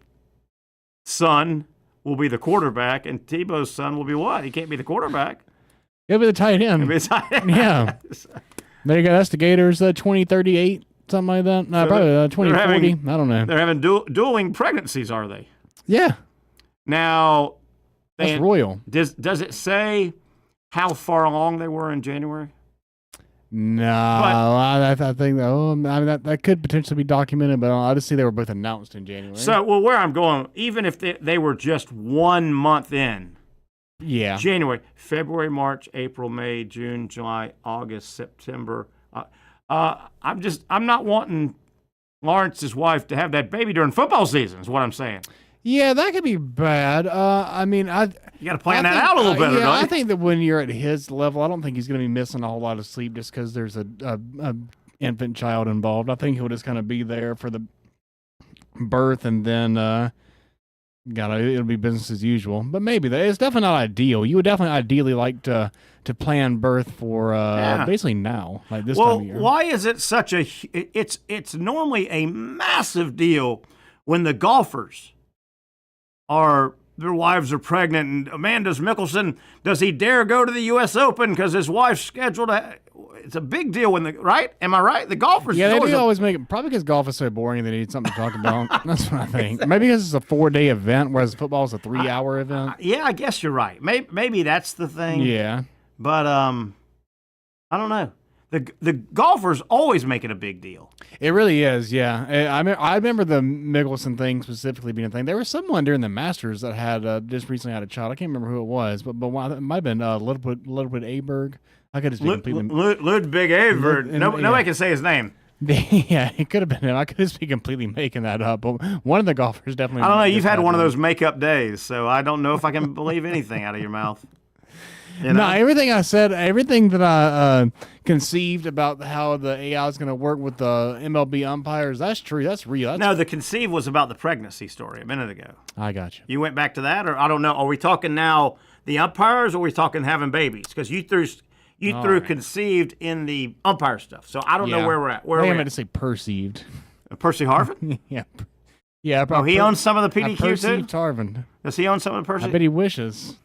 son will be the quarterback, and Tebow's son will be what? He can't be the quarterback. He'll be the tight end. He'll be the tight end. Yeah. There you go. That's the Gators, 2038, something like that. No, so probably 2040. I don't know. They're having dueling pregnancies, are they? Yeah. Now, that's royal. Does it say how far along they were in January? No, I think that could potentially be documented, but I just see they were both announced in January. So, where I'm going, even if they were just 1 month in, January, February, March, April, May, June, July, August, September. I'm not wanting Lawrence's wife to have that baby during football season. Is what I'm saying. Yeah, that could be bad. I mean, you got to plan that out a little better. Yeah, I think that when you're at his level, I don't think he's going to be missing a whole lot of sleep just because there's a infant child involved. I think he'll just kind of be there for the birth, and then it'll be business as usual. But maybe it's definitely not ideal. You would definitely ideally like to plan birth for basically now, like this time of year. Why is it such a? It's normally a massive deal when the golfers their wives are pregnant, and Amanda's Mickelson, does he dare go to the U.S. Open because his wife's scheduled? It's a big deal right? Am I right? The golfers. Yeah, they do always make it. Probably because golf is so boring, they need something to talk about. That's what I think. Maybe because it's a 4-day event, whereas football is a 3-hour event. Yeah, I guess you're right. Maybe that's the thing. Yeah, but I don't know. The golfers always make it a big deal. It really is, yeah. I remember the Mickelson thing specifically being a thing. There was someone during the Masters that had just recently had a child. I can't remember who it was, but it might have been Ludwig Aberg. I could just be completely Ludwig Aberg. Nobody can say his name. Yeah, it could have been him. I could just be completely making that up. But one of the golfers definitely. I don't know. You've had one of those makeup days, so I don't know if I can believe anything out of your mouth. No, everything I said, everything that I conceived about how the AI is going to work with the MLB umpires, that's true. That's real. No, the conceive was about the pregnancy story a minute ago. I got you. You went back to that, or I don't know. Are we talking now the umpires, or are we talking having babies? Because you threw conceived in the umpire stuff. So I don't know where we're at. I meant to say perceived. Percy Harvin? Yeah. Yeah. He owns some of the PDQ too? Perceived Harvin. Does he own some of the Percy? I bet he wishes.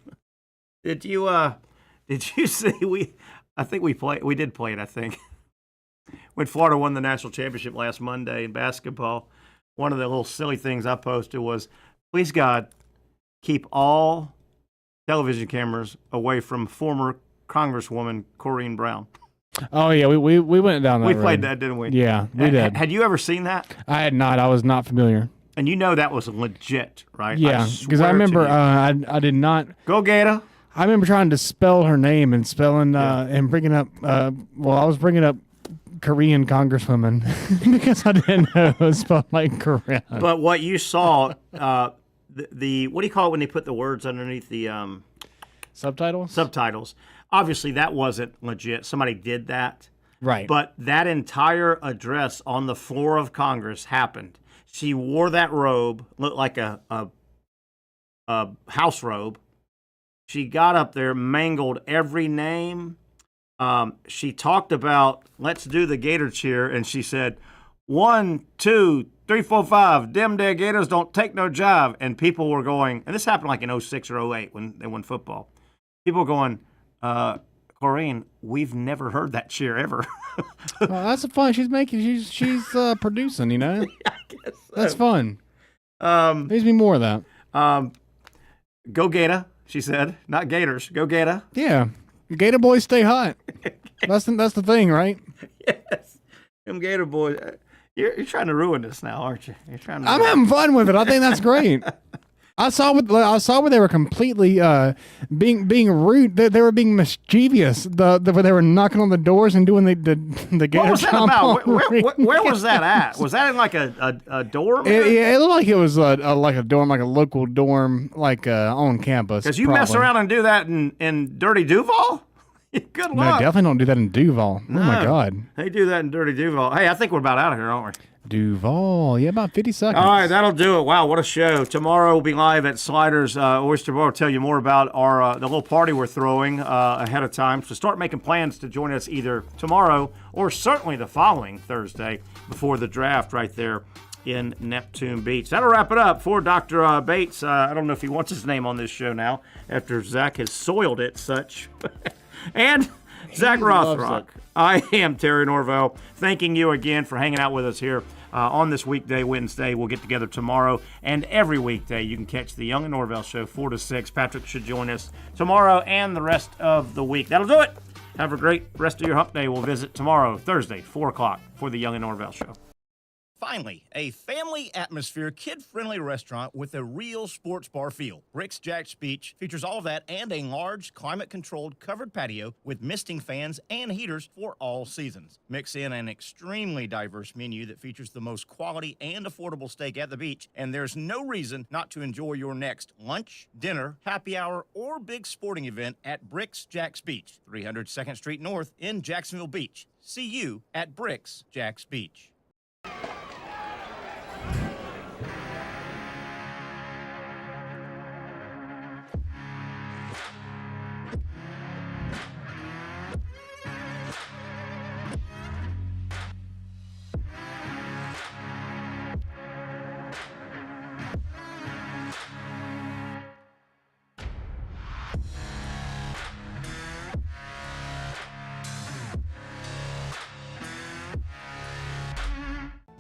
Did you see I think we did play it, I think. When Florida won the national championship last Monday in basketball, one of the little silly things I posted was, please God, keep all television cameras away from former Congresswoman Corrine Brown. Oh yeah, we went down that road. We played that, didn't we? Yeah, we did. Had you ever seen that? I had not. I was not familiar. And that was legit, right? Yeah, because I remember I did not. Go Gator. I remember trying to spell her name and spelling and bringing up. I was bringing up Korean Congresswoman because I didn't know it was spelled like Korean. But what you saw, the what do you call it when they put the words underneath the subtitles? Subtitles. Obviously, that wasn't legit. Somebody did that. Right. But that entire address on the floor of Congress happened. She wore that robe, looked like a house robe. She got up there, mangled every name. She talked about, let's do the Gator cheer, and she said, 1, 2, 3, 4, 5, them there Gators don't take no jive. And people were going, and this happened like in 06 or 08 when they won football. People were going, Corrine, we've never heard that cheer ever. Well, that's fun. She's producing, you know? I guess so. That's fun. Needs me more of that. Go Gator, she said. Not Gators. Go Gator. Yeah. Gator boys stay hot. That's the thing, right? Yes. Them Gator boys. You're trying to ruin this now, aren't you? I'm having fun with it. I think that's great. I saw where they were completely being rude. They were being mischievous. Where they were knocking on the doors and doing the Gator. What was that about? Where was that at? Was that in like a dorm? It looked like it was like a dorm, like a local dorm, like on campus. Because you mess around and do that in Dirty Duval? Good luck. No, definitely don't do that in Duval. No, oh my God. They do that in Dirty Duval. Hey, I think we're about out of here, aren't we? Duval. Yeah, about 50 seconds. All right, that'll do it. Wow, what a show. Tomorrow we'll be live at Sliders Oyster Bar. I'll tell you more about our the little party we're throwing ahead of time. So start making plans to join us either tomorrow or certainly the following Thursday before the draft right there in Neptune Beach. That'll wrap it up for Dr. Bates. I don't know if he wants his name on this show now after Zach has soiled it such. And Zach Rothrock. I am Terry Norvelle. Thanking you again for hanging out with us here on this weekday, Wednesday. We'll get together tomorrow and every weekday. You can catch the Young and Norvelle show 4 to 6. Patrick should join us tomorrow and the rest of the week. That'll do it. Have a great rest of your hump day. We'll visit tomorrow, Thursday, 4 o'clock for the Young and Norvelle show. Finally, a family atmosphere, kid-friendly restaurant with a real sports bar feel. Rick's Jack's Beach features all of that and a large, climate-controlled covered patio with misting fans and heaters for all seasons. Mix in an extremely diverse menu that features the most quality and affordable steak at the beach, and there's no reason not to enjoy your next lunch, dinner, happy hour, or big sporting event at Rick's Jack's Beach, 300 2nd Street North in Jacksonville Beach. See you at Rick's Jack's Beach.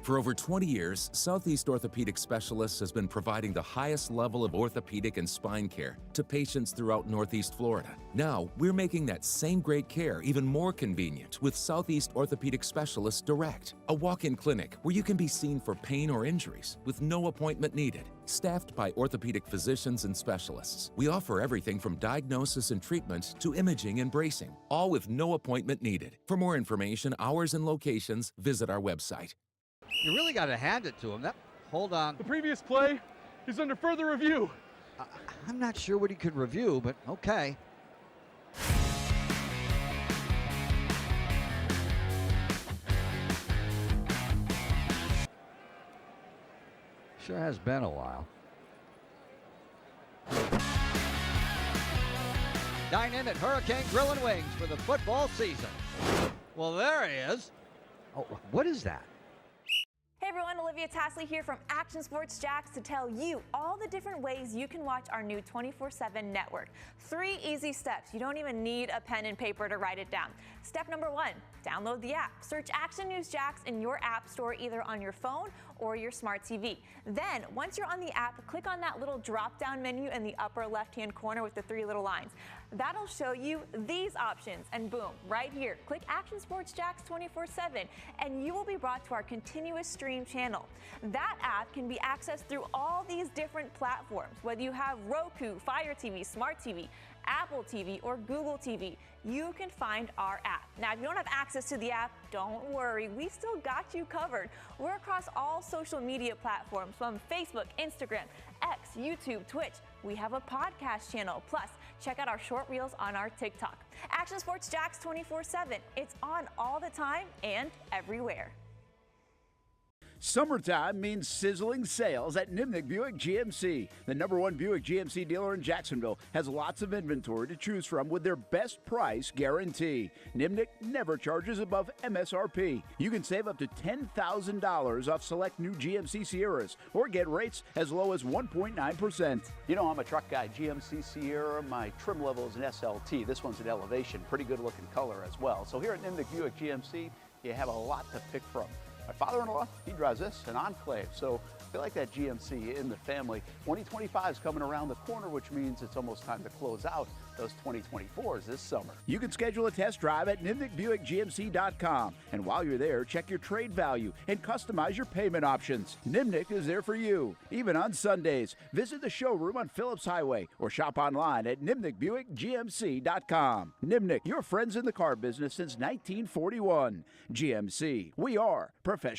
For over 20 years, Southeast Orthopedic Specialists has been providing the highest level of orthopedic and spine care to patients throughout Northeast Florida. Now, we're making that same great care even more convenient with Southeast Orthopedic Specialists Direct, a walk-in clinic where you can be seen for pain or injuries with no appointment needed. Staffed by orthopedic physicians and specialists, we offer everything from diagnosis and treatment to imaging and bracing, all with no appointment needed. For more information, hours, and locations, visit our website. You really got to hand it to him. Hold on. The previous play is under further review. I'm not sure what he could review, but okay. Sure has been a while. Dine in at Hurricane Grill and Wings for the football season. Well, there he is. Oh, what is that? Hey everyone, Olivia Tasley here from Action Sports Jacks to tell you all the different ways you can watch our new 24/7 network. 3 easy steps. You don't even need a pen and paper to write it down. Step number 1, download the app. Search Action News Jacks in your app store either on your phone or your smart TV. Then, once you're on the app, click on that little drop-down menu in the upper left-hand corner with the 3 little lines. That'll show you these options, and boom, right here, click Action Sports Jacks 24/7, and you will be brought to our continuous stream channel. That app can be accessed through all these different platforms, whether you have Roku, Fire TV, Smart TV, Apple TV, or Google TV. You can find our app. Now, if you don't have access to the app, don't worry. We still got you covered. We're across all social media platforms from Facebook, Instagram, X, YouTube, Twitch. We have a podcast channel. Plus, check out our short reels on our TikTok. Action Sports Jacks 24/7. It's on all the time and everywhere. Summertime means sizzling sales at Nimnick Buick GMC. The #1 Buick GMC dealer in Jacksonville has lots of inventory to choose from with their best price guarantee. Nimnick never charges above MSRP. You can save up to $10,000 off select new GMC Sierras or get rates as low as 1.9%. You know, I'm a truck guy. GMC Sierra, my trim level is an SLT. This one's an Elevation. Pretty good looking color as well. So here at Nimnick Buick GMC, you have a lot to pick from. My father-in-law, he drives this, an Enclave, so I feel like that GMC in the family. 2025 is coming around the corner, which means it's almost time to close out those 2024s this summer. You can schedule a test drive at NimnickBuickGMC.com. And while you're there, check your trade value and customize your payment options. Nimnick is there for you, even on Sundays. Visit the showroom on Phillips Highway or shop online at NimnickBuickGMC.com. Nimnick, your friends in the car business since 1941. GMC, we are professional.